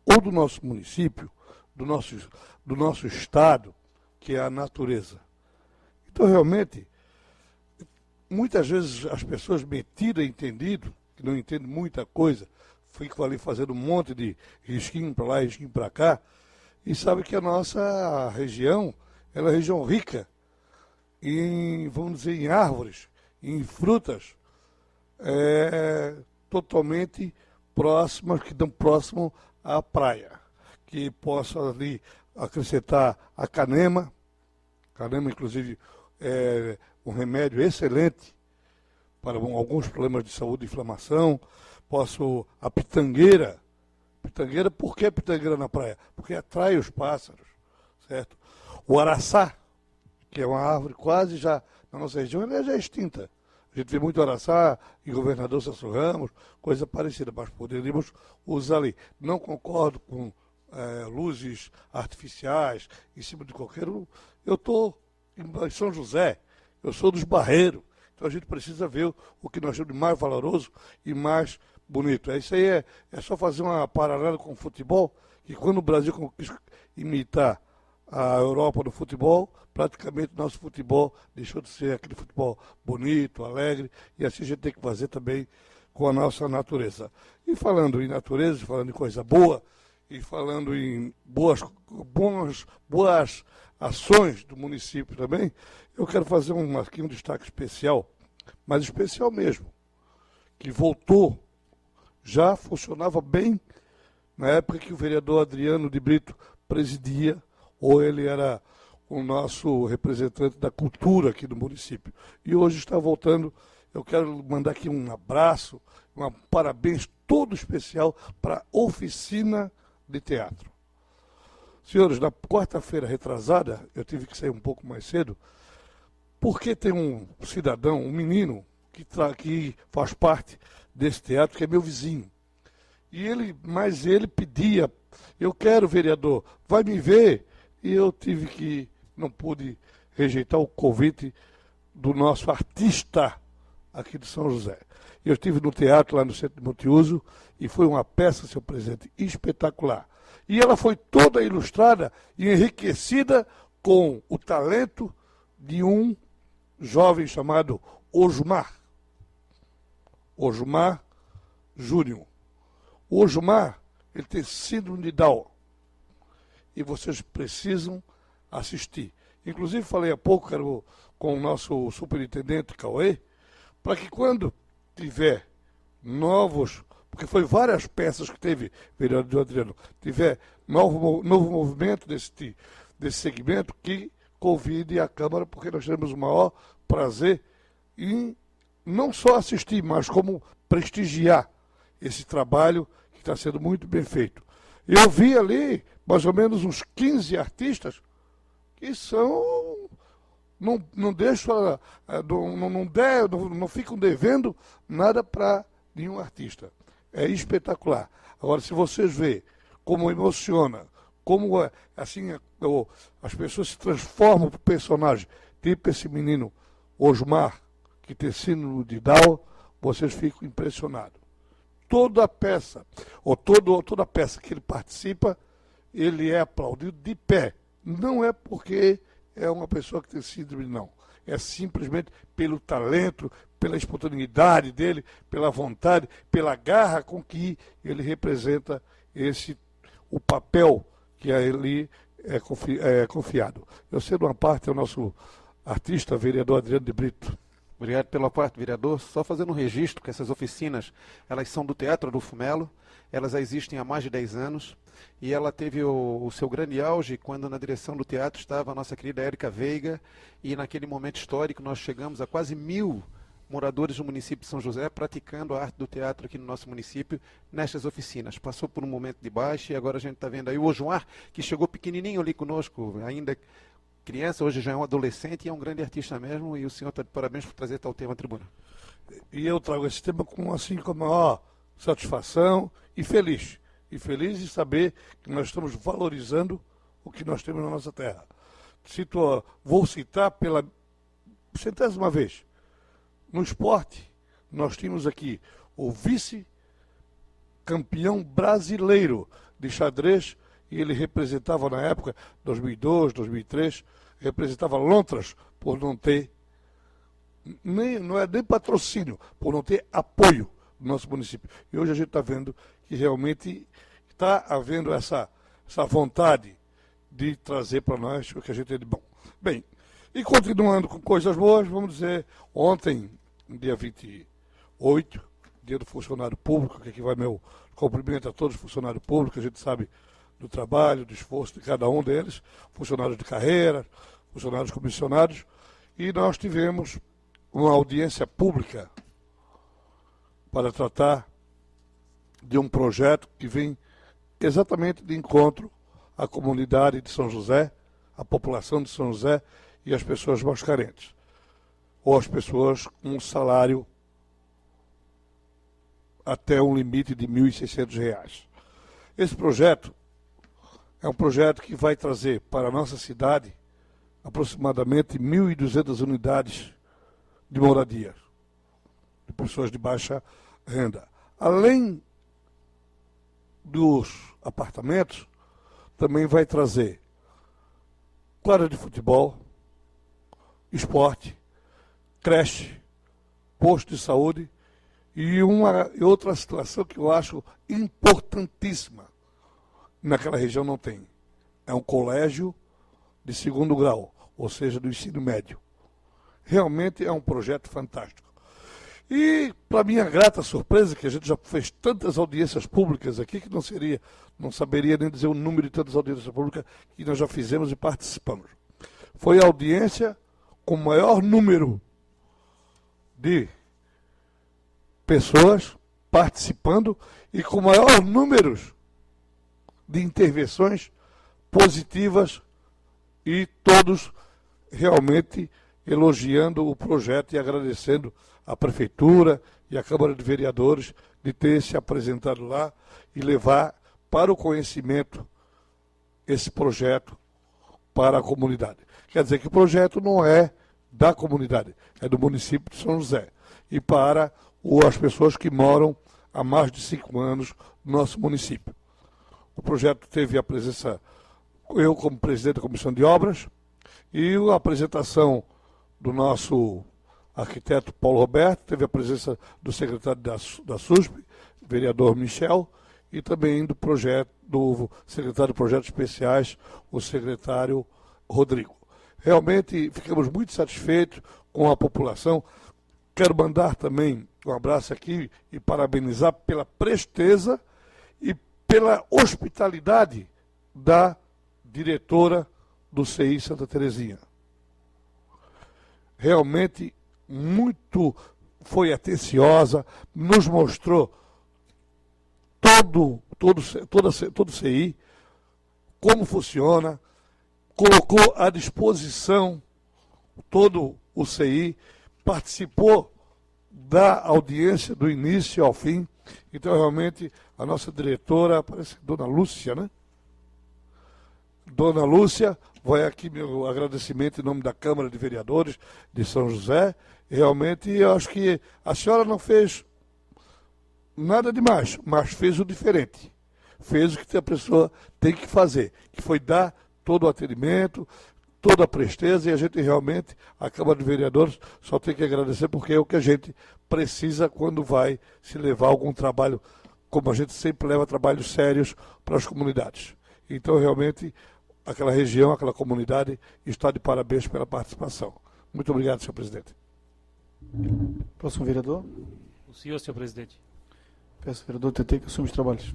Ou do nosso município, do nosso estado, que é a natureza. Então, realmente, muitas vezes as pessoas metidas e entendido, que não entendem muita coisa, ficam ali fazendo um monte de risquinho para lá, risquinho para cá, e sabe que a nossa região, ela é uma região rica em, vamos dizer, em árvores, em frutas, totalmente próximas, que estão próximo à praia, que possa ali acrescentar a canema, inclusive, é um remédio excelente para alguns problemas de saúde e inflamação. A pitangueira. Pitangueira, por que pitangueira na praia? Porque atrai os pássaros, certo? O araçá, que é uma árvore quase já, na nossa região, ela já é extinta. A gente vê muito araçá em Governador Celso Ramos, coisa parecida, mas poderíamos usar ali. Não concordo com luzes artificiais em cima de qualquer um. Eu estou em São José, eu sou dos Barreiros, então a gente precisa ver o que nós temos de mais valoroso e mais bonito. Isso aí é só fazer uma paralela com o futebol, que quando o Brasil quis imitar a Europa no futebol, praticamente nosso futebol deixou de ser aquele futebol bonito, alegre, e assim a gente tem que fazer também com a nossa natureza. E falando em natureza, falando em coisa boa, e falando em boas ações do município também, eu quero fazer aqui um destaque especial, mas especial mesmo, que voltou, já funcionava bem na época que o vereador Adriano de Brito presidia, ou ele era o nosso representante da cultura aqui do município. E hoje está voltando. Eu quero mandar aqui um abraço, um parabéns todo especial para a oficina de teatro. Senhores, na quarta-feira retrasada, eu tive que sair um pouco mais cedo, porque tem um cidadão, um menino, que faz parte desse teatro, que é meu vizinho. Mas ele pedia, eu quero, vereador, vai me ver. E eu não pude rejeitar o convite do nosso artista aqui de São José. Eu estive no teatro lá no Centro de Multiuso e foi uma peça, senhor presidente, espetacular. E ela foi toda ilustrada e enriquecida com o talento de um jovem chamado Osmar Júnior. O Osmar, ele tem síndrome de Down. E vocês precisam assistir. Inclusive, falei há pouco com o nosso superintendente Cauê, para que quando tiver novos, porque foi várias peças que teve, vereador Adriano, tiver novo movimento desse segmento, que convide a Câmara, porque nós teremos o maior prazer em não só assistir, mas como prestigiar esse trabalho que está sendo muito bem feito. Eu vi ali mais ou menos uns 15 artistas que não ficam devendo nada para nenhum artista. É espetacular. Agora, se vocês verem como emociona, como as pessoas se transformam para o personagem, tipo esse menino Osmar, que tem síndrome de Down, vocês ficam impressionados. Toda peça que ele participa, ele é aplaudido de pé. Não é porque é uma pessoa que tem síndrome, não. É simplesmente pelo talento, pela espontaneidade dele, pela vontade, pela garra com que ele representa o papel que a ele é confiado. Eu cedo uma parte ao nosso artista, vereador Adriano de Brito. Obrigado pela parte, vereador. Só fazendo um registro que essas oficinas, elas são do Teatro Adolfo Melo, elas existem há mais de 10 anos, e ela teve o seu grande auge quando na direção do teatro estava a nossa querida Érica Veiga, e naquele momento histórico nós chegamos a quase 1000 moradores do município de São José praticando a arte do teatro aqui no nosso município, nestas oficinas. Passou por um momento de baixa e agora a gente está vendo aí o Ojoar, que chegou pequenininho ali conosco, ainda criança, hoje já é um adolescente e é um grande artista mesmo, e o senhor está de parabéns por trazer tal tema à tribuna. E eu trago esse tema com a maior satisfação e feliz. E feliz de saber que nós estamos valorizando o que nós temos na nossa terra. Vou citar pela 100ª vez. No esporte, nós tínhamos aqui o vice-campeão brasileiro de xadrez, e ele representava na época, 2002, 2003, representava Lontras por não ter, não é nem patrocínio, por não ter apoio do nosso município. E hoje a gente está vendo que realmente está havendo essa vontade de trazer para nós o que a gente tem de bom. Bem, e continuando com coisas boas, vamos dizer, ontem, dia 28, dia do funcionário público, que aqui vai meu cumprimento a todos os funcionários públicos, a gente sabe do trabalho, do esforço de cada um deles, funcionários de carreira, funcionários comissionados, e nós tivemos uma audiência pública para tratar de um projeto que vem exatamente de encontro à comunidade de São José, à população de São José e às pessoas mais carentes, ou às pessoas com um salário até um limite de R$ 1.600. Esse projeto é um projeto que vai trazer para a nossa cidade aproximadamente 1.200 unidades de moradia, de pessoas de baixa renda. Além dos apartamentos, também vai trazer quadra de futebol, esporte, creche, posto de saúde e outra situação que eu acho importantíssima. Naquela região não tem. É um colégio de 2º grau, ou seja, do ensino médio. Realmente é um projeto fantástico. E, para minha grata surpresa, que a gente já fez tantas audiências públicas aqui, que não saberia nem dizer o número de tantas audiências públicas que nós já fizemos e participamos. Foi a audiência com o maior número de pessoas participando e com maior número de intervenções positivas e todos realmente elogiando o projeto e agradecendo a Prefeitura e a Câmara de Vereadores de ter se apresentado lá e levar para o conhecimento esse projeto para a comunidade. Quer dizer que o projeto não é da comunidade, é do município de São José e para as pessoas que moram há mais de 5 anos no nosso município. O projeto teve a presença, eu como presidente da Comissão de Obras, e a apresentação do nosso arquiteto Paulo Roberto, teve a presença do secretário da SUSP, vereador Michel, e também do secretário de Projetos Especiais, o secretário Rodrigo. Realmente ficamos muito satisfeitos com a população. Quero mandar também um abraço aqui e parabenizar pela presteza e pela hospitalidade da diretora do CI Santa Terezinha. Realmente foi atenciosa, nos mostrou todo o CI, como funciona, colocou à disposição todo o CI, participou da audiência do início ao fim. Então, realmente, a nossa diretora, parece Dona Lúcia, né? Dona Lúcia, vai aqui meu agradecimento em nome da Câmara de Vereadores de São José. Realmente, eu acho que a senhora não fez nada demais, mas fez o diferente. Fez o que a pessoa tem que fazer, que foi dar todo o atendimento, toda a presteza, e a gente realmente, a Câmara de Vereadores, só tem que agradecer, porque é o que a gente precisa quando vai se levar algum trabalho, como a gente sempre leva trabalhos sérios para as comunidades. Então, realmente, aquela região, aquela comunidade está de parabéns pela participação. Muito obrigado, senhor presidente. Próximo vereador. O senhor, senhor presidente. Peço ao vereador TT que assuma os trabalhos.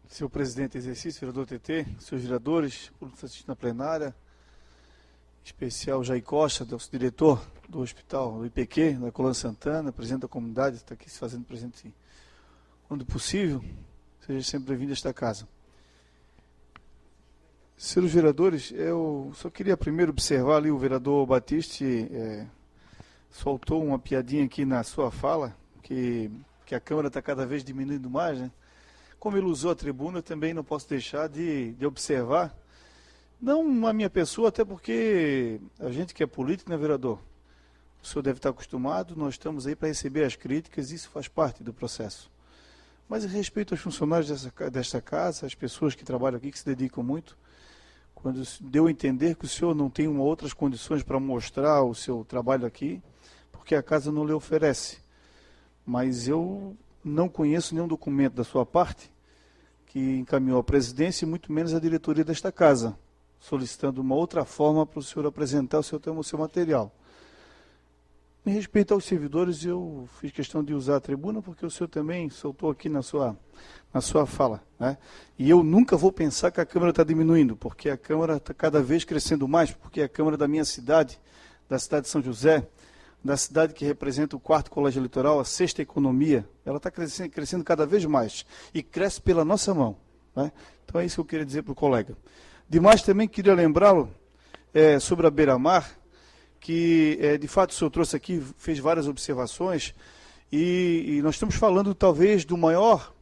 Senhor presidente em exercício, vereador TT, senhores vereadores, público assistindo na plenária, em especial Jair Costa, nosso diretor do hospital do IPQ, da Colônia Santana, presidente da comunidade, está aqui se fazendo presente quando possível, seja sempre bem-vindo a esta casa. Senhores vereadores, eu só queria primeiro observar ali o vereador Batiste soltou uma piadinha aqui na sua fala, que a Câmara está cada vez diminuindo mais, né? Como ele usou a tribuna, eu também não posso deixar de observar, não a minha pessoa, até porque a gente que é político, né, vereador? O senhor deve estar acostumado, nós estamos aí para receber as críticas, isso faz parte do processo. Mas em respeito aos funcionários desta casa, as pessoas que trabalham aqui, que se dedicam muito, quando deu a entender que o senhor não tem outras condições para mostrar o seu trabalho aqui, porque a casa não lhe oferece. Mas eu não conheço nenhum documento da sua parte que encaminhou à presidência e muito menos à diretoria desta casa, solicitando uma outra forma para o senhor apresentar o seu material. Em respeito aos servidores, eu fiz questão de usar a tribuna, porque o senhor também soltou aqui na sua fala, né? E eu nunca vou pensar que a Câmara está diminuindo, porque a Câmara está cada vez crescendo mais, porque a Câmara da minha cidade, da cidade de São José, da cidade que representa o 4º colégio eleitoral, a 6ª economia, ela está crescendo cada vez mais, e cresce pela nossa mão, né? Então é isso que eu queria dizer para o colega. Demais também queria lembrá-lo sobre a Beira-Mar, que de fato o senhor trouxe aqui, fez várias observações, e nós estamos falando talvez do maior,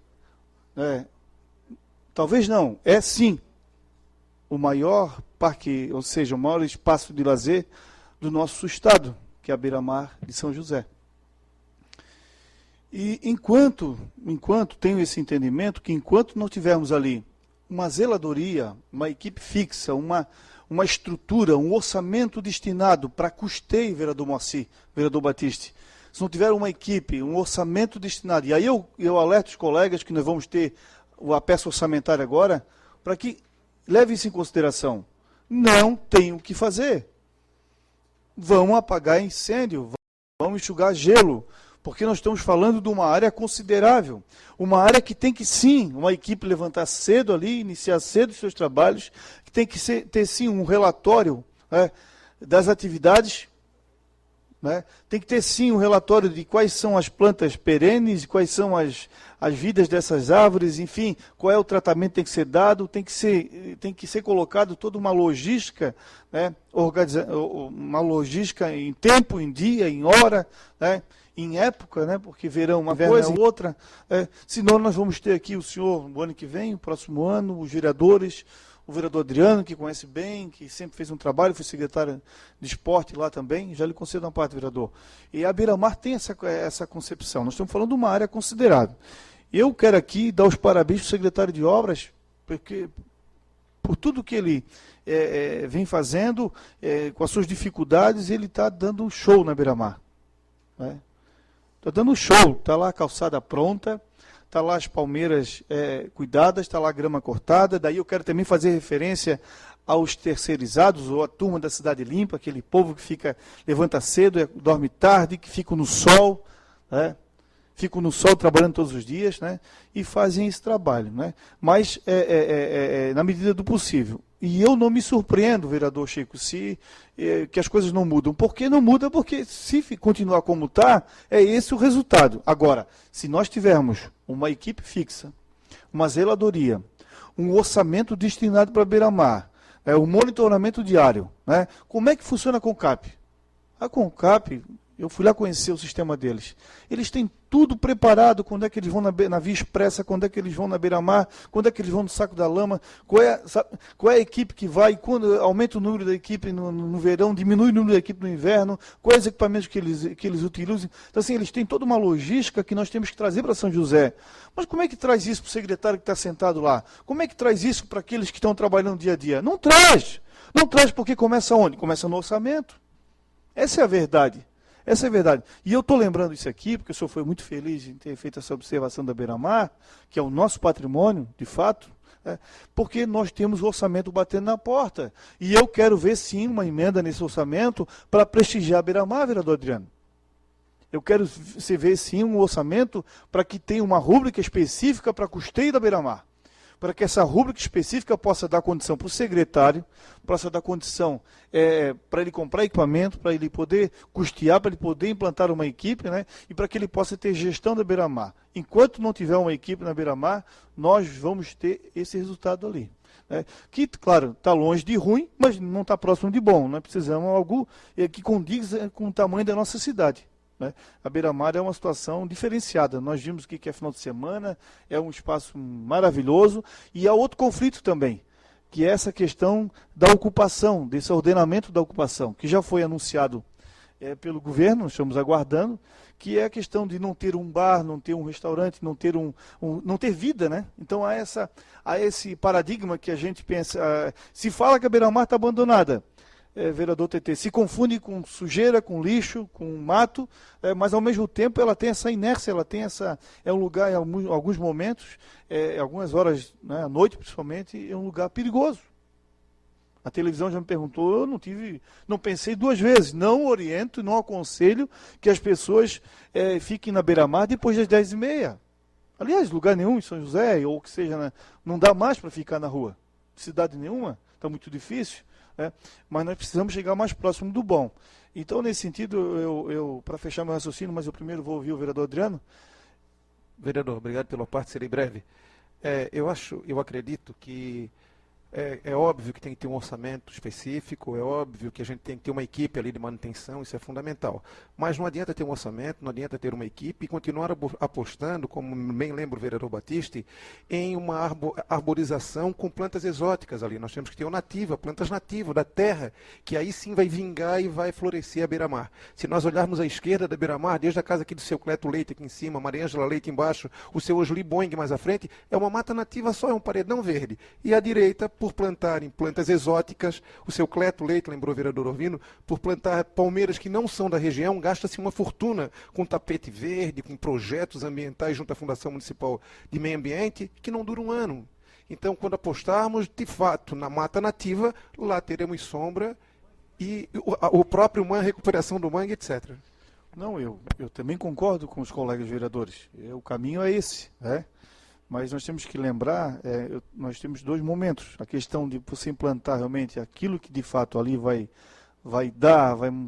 talvez não, é sim, o maior parque, ou seja, o maior espaço de lazer do nosso estado, que é a Beira-Mar de São José. E enquanto tenho esse entendimento, que enquanto não tivermos ali uma zeladoria, uma equipe fixa, uma estrutura, um orçamento destinado para custeio, vereador Moacir, vereador Batiste, se não tiver uma equipe, um orçamento destinado, e aí eu alerto os colegas que nós vamos ter a peça orçamentária agora, para que leve isso em consideração. Não tem o que fazer. Vão apagar incêndio, vão enxugar gelo, porque nós estamos falando de uma área considerável, uma área que tem que sim, uma equipe levantar cedo ali, iniciar cedo os seus trabalhos, que tem que ter sim um relatório, né, das atividades, né, tem que ter sim um relatório de quais são as plantas perenes, quais são as vidas dessas árvores, enfim, qual é o tratamento que tem que ser dado, tem que ser colocado toda uma logística, né, uma logística em tempo, em dia, em hora, né, em época, né, porque verão uma coisa e outra, senão nós vamos ter aqui o senhor no ano que vem, o próximo ano, os vereadores, o vereador Adriano, que conhece bem, que sempre fez um trabalho, foi secretário de esporte lá também, já lhe concedo uma parte, vereador. E a Beira-Mar tem essa concepção, nós estamos falando de uma área considerável. Eu quero aqui dar os parabéns para o secretário de obras, porque por tudo que ele vem fazendo, com as suas dificuldades, ele está dando um show na Beira-Mar, né? Está dando um show, está lá a calçada pronta, está lá as palmeiras cuidadas, está lá a grama cortada. Daí eu quero também fazer referência aos terceirizados, ou a turma da Cidade Limpa, aquele povo que levanta cedo, dorme tarde, que fica no sol, né? Ficam no sol trabalhando todos os dias, né? E fazem esse trabalho, né? Mas na medida do possível. E eu não me surpreendo, vereador Chico, que as coisas não mudam. Por que não muda? Porque se continuar como está, é esse o resultado. Agora, se nós tivermos uma equipe fixa, uma zeladoria, um orçamento destinado para a Beira-Mar, o monitoramento diário, né? Como é que funciona a CONCAP? A CONCAP, eu fui lá conhecer o sistema deles. Eles têm tudo preparado, quando é que eles vão na Via Expressa, quando é que eles vão na Beira-Mar, quando é que eles vão no Saco da Lama, qual é a equipe que vai, quando aumenta o número da equipe no verão, diminui o número da equipe no inverno, quais os equipamentos que eles utilizam. Então, assim, eles têm toda uma logística que nós temos que trazer para São José. Mas como é que traz isso para o secretário que está sentado lá? Como é que traz isso para aqueles que estão trabalhando dia a dia? Não traz! Não traz porque começa onde? Começa no orçamento. Essa é a verdade. Essa é a verdade. E eu estou lembrando isso aqui, porque o senhor foi muito feliz em ter feito essa observação da Beira-Mar, que é o nosso patrimônio, de fato, Porque nós temos o orçamento batendo na porta. E eu quero ver, sim, uma emenda nesse orçamento para prestigiar a Beira-Mar, vereador Adriano. Eu quero ver, sim, um orçamento para que tenha uma rúbrica específica para custeio da Beira-Mar. Para que essa rúbrica específica possa dar condição para o secretário, possa dar condição para ele comprar equipamento, para ele poder custear, para ele poder implantar uma equipe, né, e para que ele possa ter gestão da Beira-Mar. Enquanto não tiver uma equipe na Beira-Mar, nós vamos ter esse resultado ali. Né, que, claro, está longe de ruim, mas não está próximo de bom. Nós precisamos de algo que condiga com o tamanho da nossa cidade. A Beira-Mar é uma situação diferenciada. Nós vimos o que é final de semana, é um espaço maravilhoso. E há outro conflito também, que é essa questão da ocupação, desse ordenamento da ocupação, que já foi anunciado pelo governo, nós estamos aguardando, que é a questão de não ter um bar, não ter um restaurante, não ter, não ter vida, né? Então há esse paradigma que a gente pensa, se fala que a Beira-Mar está abandonada, vereador TT, se confunde com sujeira, com lixo, com mato, mas ao mesmo tempo ela tem essa inércia, ela tem é um lugar, em alguns momentos, algumas horas, né, à noite principalmente, é um lugar perigoso. A televisão já me perguntou, eu não pensei duas vezes, não oriento, não aconselho que as pessoas fiquem na Beira-Mar depois das 10h30. Aliás, lugar nenhum em São José, ou que seja, não dá mais para ficar na rua. Cidade nenhuma, está muito difícil. Mas nós precisamos chegar mais próximo do bom. Então, nesse sentido, eu para fechar meu raciocínio, mas eu primeiro vou ouvir o vereador Adriano. Vereador, obrigado pela parte, serei breve. Eu acredito que é óbvio que tem que ter um orçamento específico, é óbvio que a gente tem que ter uma equipe ali de manutenção, isso é fundamental. Mas não adianta ter um orçamento, não adianta ter uma equipe e continuar apostando, como bem lembra o vereador Battisti, em uma arborização com plantas exóticas ali. Nós temos que ter plantas nativas da terra, que aí sim vai vingar e vai florescer a Beira-Mar. Se nós olharmos à esquerda da Beira-Mar, desde a casa aqui do seu Cleto Leite aqui em cima, Maria Ângela Leite embaixo, o seu Osli Boing mais à frente, é uma mata nativa só, é um paredão verde. E à direita, por plantarem plantas exóticas, o seu Cleto Leite, lembrou o vereador Orvino, por plantar palmeiras que não são da região, gasta-se uma fortuna com tapete verde, com projetos ambientais junto à Fundação Municipal de Meio Ambiente, que não dura um ano. Então, quando apostarmos, de fato, na mata nativa, lá teremos sombra e o próprio recuperação do mangue, etc. Não, eu também concordo com os colegas vereadores. O caminho é esse, né? Mas nós temos que lembrar, nós temos dois momentos. A questão de você implantar realmente aquilo que de fato ali vai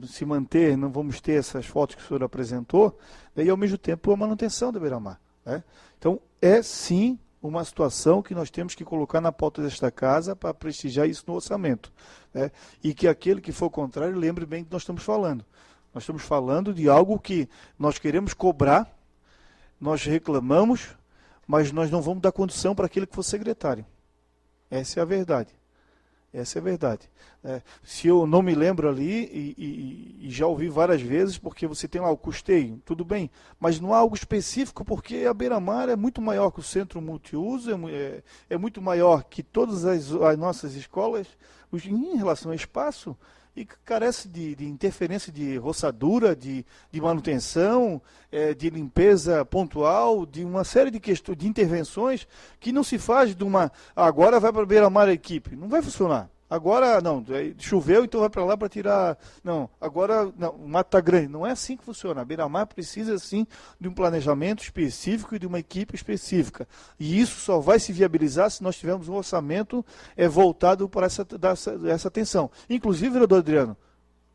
se manter, não vamos ter essas fotos que o senhor apresentou, e ao mesmo tempo a manutenção da Beira-Mar. Né? Então, é sim uma situação que nós temos que colocar na pauta desta casa para prestigiar isso no orçamento. Né? E que aquele que for contrário, lembre bem do que nós estamos falando. Nós estamos falando de algo que nós queremos cobrar, nós reclamamos, mas nós não vamos dar condição para aquele que for secretário. Essa é a verdade. Essa é a verdade. Se eu não me lembro ali, e já ouvi várias vezes, porque você tem lá o custeio, tudo bem, mas não há algo específico, porque a Beira-Mar é muito maior que o centro multiuso, é muito maior que todas as nossas escolas, em relação ao espaço, e carece de interferência de roçadura, de manutenção, de limpeza pontual, de uma série de questões, de intervenções que não se faz de uma... Agora vai para a Beira-Mar a equipe. Não vai funcionar. Agora, não, choveu, então vai para lá para tirar... Não, agora não, o mato está grande. Não é assim que funciona. A Beira-Mar precisa, sim, de um planejamento específico e de uma equipe específica. E isso só vai se viabilizar se nós tivermos um orçamento voltado para essa atenção. Inclusive, vereador Adriano,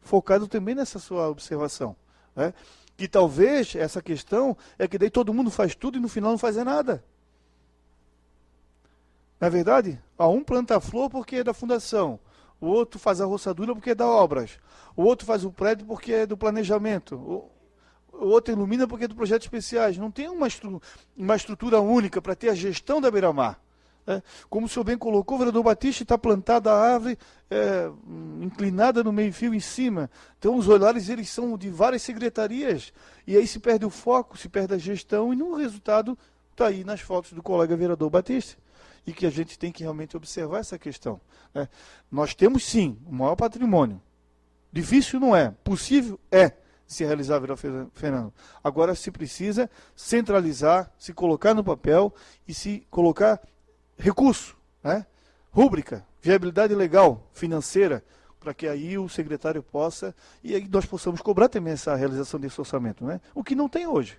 focado também nessa sua observação. Né? Que talvez essa questão é que daí todo mundo faz tudo e no final não faz nada. Não é verdade? Um planta a flor porque é da fundação, o outro faz a roçadura porque é da obras, o outro faz o prédio porque é do planejamento, o outro ilumina porque é do projetos especiais. Não tem uma estrutura única para ter a gestão da Beira-Mar. Como o senhor bem colocou, o vereador Battisti, está plantada a árvore inclinada no meio-fio em cima. Então os olhares eles são de várias secretarias e aí se perde o foco, se perde a gestão e no resultado está aí nas fotos do colega vereador Battisti. E que a gente tem que realmente observar essa questão. Né? Nós temos, sim, o maior patrimônio. Difícil não é. Possível é se realizar, vereador Fernando. Agora se precisa centralizar, se colocar no papel e se colocar recurso. né? Rúbrica, viabilidade legal, financeira, para que aí o secretário possa, e aí nós possamos cobrar também essa realização desse orçamento, né? O que não tem hoje.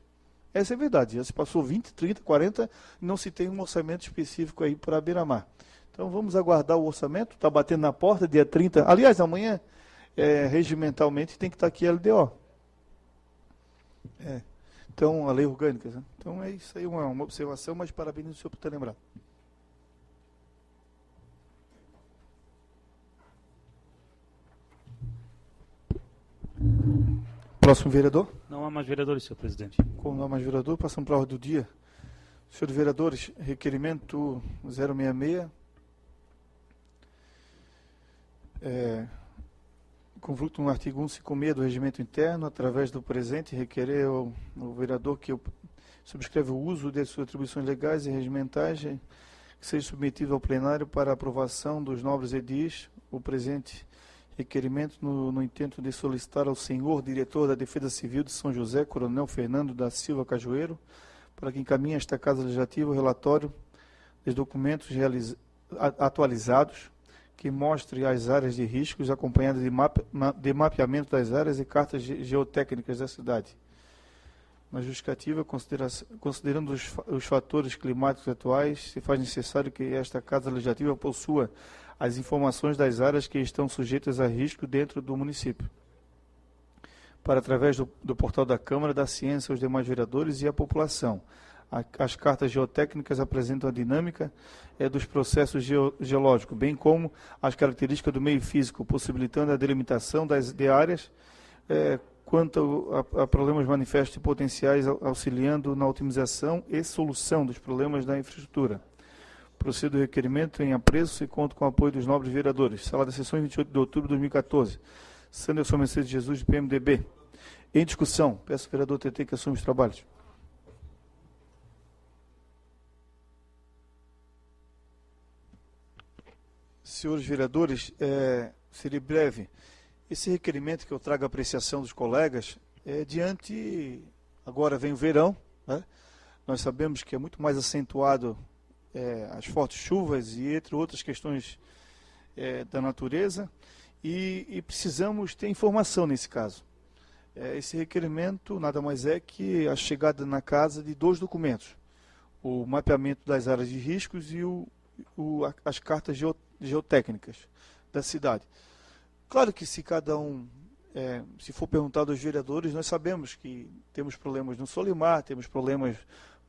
Essa é a verdade. Já se passou 20, 30, 40, e não se tem um orçamento específico aí para a Beira-Mar. Então vamos aguardar o orçamento, está batendo na porta, dia 30. Aliás, amanhã, regimentalmente, tem que estar aqui a LDO. Então, a lei orgânica. Né? Então é isso aí, uma observação, mas parabenizo o senhor por ter lembrado. Próximo vereador. Não há mais vereadores, senhor presidente. Como não há mais vereador, passamos para a ordem do dia. Senhores vereadores, requerimento 066. Convulto no artigo 156 do Regimento Interno, através do presente, requerer ao vereador que subscreve o uso de suas atribuições legais e regimentais que seja submetido ao plenário para aprovação dos nobres edis o presente requerimento no intento de solicitar ao senhor diretor da Defesa Civil de São José, Coronel Fernando da Silva Cajueiro, para que encaminhe a esta Casa Legislativa o relatório dos documentos atualizados que mostre as áreas de riscos acompanhadas de mapeamento das áreas e cartas geotécnicas da cidade. Na justificativa, considerando os fatores climáticos atuais, se faz necessário que esta Casa Legislativa possua as informações das áreas que estão sujeitas a risco dentro do município, para, através do portal da Câmara, dar ciência aos demais vereadores e à população. As cartas geotécnicas apresentam a dinâmica dos processos geológicos, bem como as características do meio físico, possibilitando a delimitação de áreas quanto a problemas manifestos e potenciais, auxiliando na otimização e solução dos problemas da infraestrutura. Procedo o requerimento em apreço e conto com o apoio dos nobres vereadores. Sala da sessão, 28 de outubro de 2014. Sanderson Mercedes Jesus, de PMDB. Em discussão, peço ao vereador TT que assuma os trabalhos. Senhores vereadores, serei breve. Esse requerimento que eu trago à apreciação dos colegas agora vem o verão, né? Nós sabemos que é muito mais acentuado as fortes chuvas e entre outras questões da natureza, e precisamos ter informação nesse caso. Esse requerimento nada mais é que a chegada na casa de 2 documentos: o mapeamento das áreas de riscos e as cartas geotécnicas da cidade. Claro que se cada um, se for perguntado aos vereadores, nós sabemos que temos problemas no Solimar, temos problemas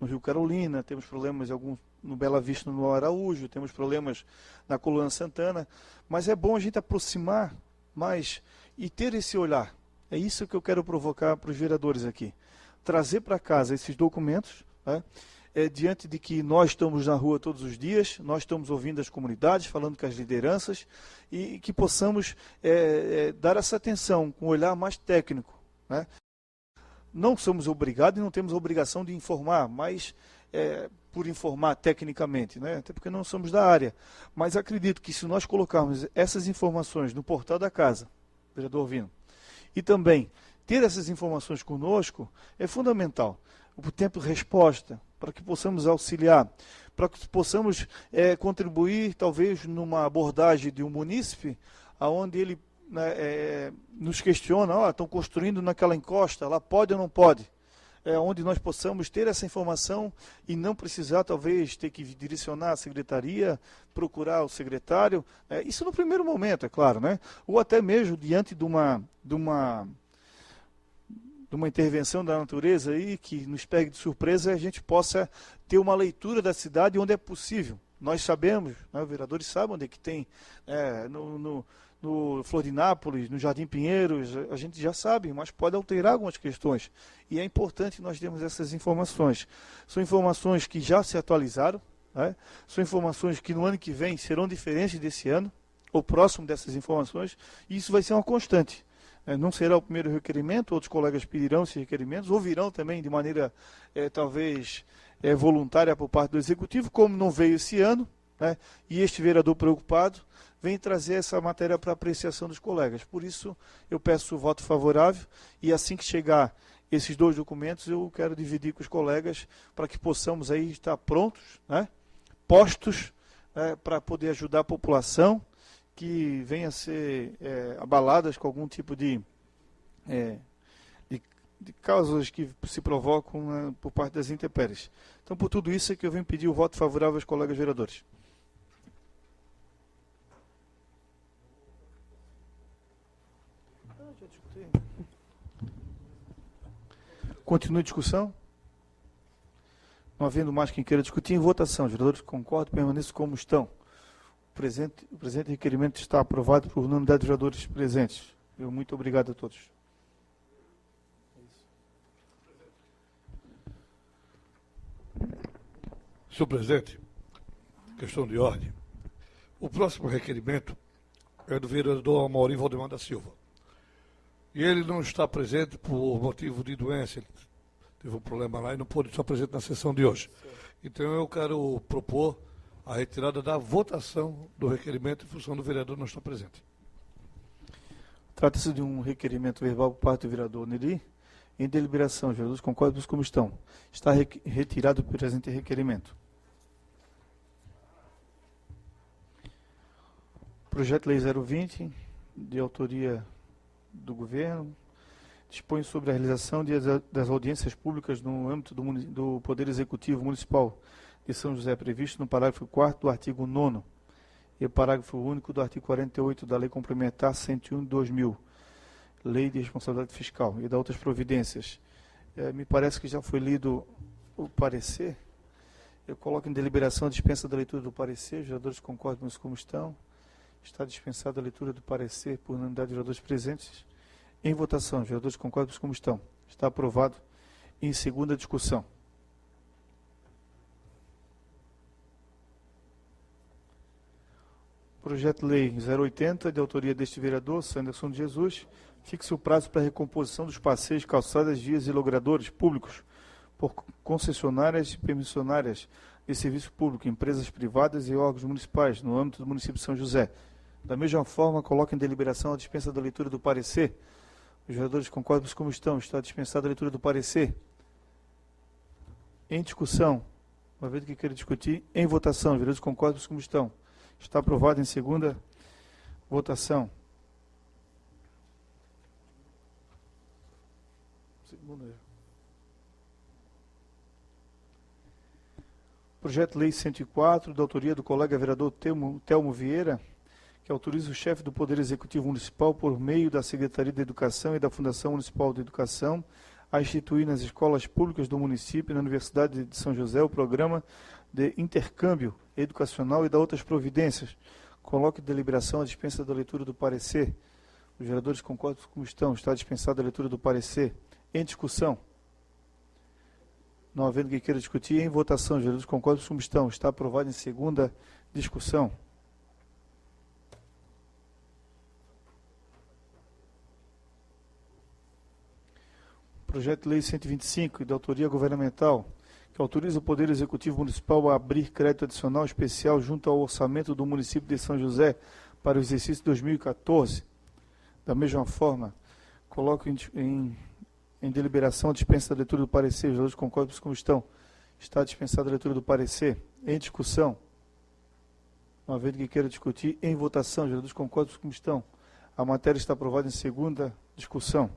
no Rio Carolina, temos problemas no Bela Vista, no Araújo, temos problemas na Coluna Santana, mas é bom a gente aproximar mais e ter esse olhar. É isso que eu quero provocar para os vereadores aqui. Trazer para casa esses documentos, né? Diante de que nós estamos na rua todos os dias, nós estamos ouvindo as comunidades, falando com as lideranças, e que possamos dar essa atenção com um olhar mais técnico, né? Não somos obrigados e não temos a obrigação de informar, mas por informar tecnicamente, né? Até porque não somos da área. Mas acredito que se nós colocarmos essas informações no portal da casa, vereador Vino, e também ter essas informações conosco, é fundamental. O tempo de resposta, para que possamos auxiliar, para que possamos contribuir, talvez, numa abordagem de um munícipe, onde ele nos questiona: estão construindo naquela encosta, lá pode ou não pode? Onde nós possamos ter essa informação e não precisar, talvez, ter que direcionar a secretaria, procurar o secretário. Isso no primeiro momento, é claro, né? Ou até mesmo diante de uma intervenção da natureza aí que nos pegue de surpresa, a gente possa ter uma leitura da cidade onde é possível. Nós sabemos, né, os vereadores sabem onde é que tem, no Florinápolis, no Jardim Pinheiros, a gente já sabe, mas pode alterar algumas questões. E é importante nós termos essas informações. São informações que já se atualizaram, né? São informações que no ano que vem serão diferentes desse ano, ou próximo dessas informações, e isso vai ser uma constante. Não será o primeiro requerimento, outros colegas pedirão esses requerimentos, ou virão também de maneira, talvez, voluntária por parte do Executivo, como não veio esse ano, né? E este vereador preocupado vem trazer essa matéria para apreciação dos colegas. Por isso, eu peço o voto favorável, e assim que chegar esses 2 documentos, eu quero dividir com os colegas, para que possamos aí estar prontos, né? Postos para poder ajudar a população que venha a ser abaladas com algum tipo de causas que se provocam por parte das intempéries. Então, por tudo isso é que eu venho pedir o voto favorável aos colegas vereadores. Continue a discussão. Não havendo mais quem queira discutir, em votação. Os vereadores concordam, permaneçam como estão. O presente requerimento está aprovado por unanimidade dos vereadores presentes. Muito obrigado a todos. Senhor presidente, questão de ordem. O próximo requerimento é do vereador Amaury Valdemar da Silva. E ele não está presente por motivo de doença. Ele teve um problema lá e não pôde estar presente na sessão de hoje. Então eu quero propor a retirada da votação do requerimento em função do vereador não estar presente. Trata-se de um requerimento verbal por parte do vereador Neri. Em deliberação, os vereadores concordam como estão. Está retirado o presente requerimento. Projeto Lei 020, de autoria do Governo, dispõe sobre a realização das audiências públicas no âmbito do Poder Executivo Municipal de São José, previsto no parágrafo 4º do artigo 9º e parágrafo único do artigo 48 da Lei Complementar 101 de 2000, Lei de Responsabilidade Fiscal, e da outras providências. Me parece que já foi lido o parecer. Eu coloco em deliberação a dispensa da leitura do parecer. Os vereadores concordam como estão. Está dispensada a leitura do parecer por unanimidade dos vereadores presentes. Em votação, os vereadores concordam como estão. Está aprovado. Em segunda discussão. Projeto de Lei 080, de autoria deste vereador, Sanderson de Jesus, fixa o prazo para a recomposição dos passeios, calçadas, vias e logradouros públicos por concessionárias e permissionárias de serviço público, empresas privadas e órgãos municipais, no âmbito do município de São José. Da mesma forma, coloca em deliberação a dispensa da leitura do parecer. Os vereadores concordam como estão. Está dispensada a leitura do parecer. Em discussão, uma vez que queira discutir, em votação. Os vereadores concordam como estão. Está aprovado em segunda votação. Projeto de Lei 104, da autoria do colega vereador Telmo Vieira, que autoriza o chefe do Poder Executivo Municipal, por meio da Secretaria de Educação e da Fundação Municipal de Educação, a instituir nas escolas públicas do município e na Universidade de São José o programa de intercâmbio educacional e da outras providências. Coloque em deliberação a dispensa da leitura do parecer. Os vereadores concordam como estão. Está dispensada a leitura do parecer. Em discussão. Não havendo quem queira discutir, em votação. Os vereadores concordam como estão. Está aprovado em segunda discussão. Projeto de Lei 125, de autoria governamental, que autoriza o Poder Executivo Municipal a abrir crédito adicional especial junto ao orçamento do município de São José para o exercício 2014. Da mesma forma, coloco em deliberação a dispensa da leitura do parecer. Os vereadores concordam como estão. Está dispensada a leitura do parecer. Em discussão. Não havendo que queira discutir, em votação. Os vereadores concordam como estão. A matéria está aprovada em segunda discussão.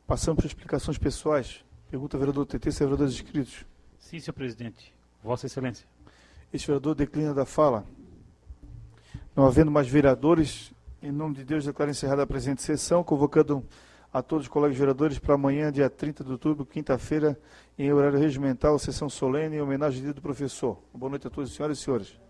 Passamos para explicações pessoais. Pergunta ao vereador TT, se é vereadores inscritos. Sim, senhor presidente. Vossa Excelência. Este vereador declina da fala. Não havendo mais vereadores, em nome de Deus, declaro encerrada a presente sessão, convocando a todos os colegas vereadores para amanhã, dia 30 de outubro, quinta-feira, em horário regimental, sessão solene, em homenagem ao dia do professor. Boa noite a todos, senhoras e senhores.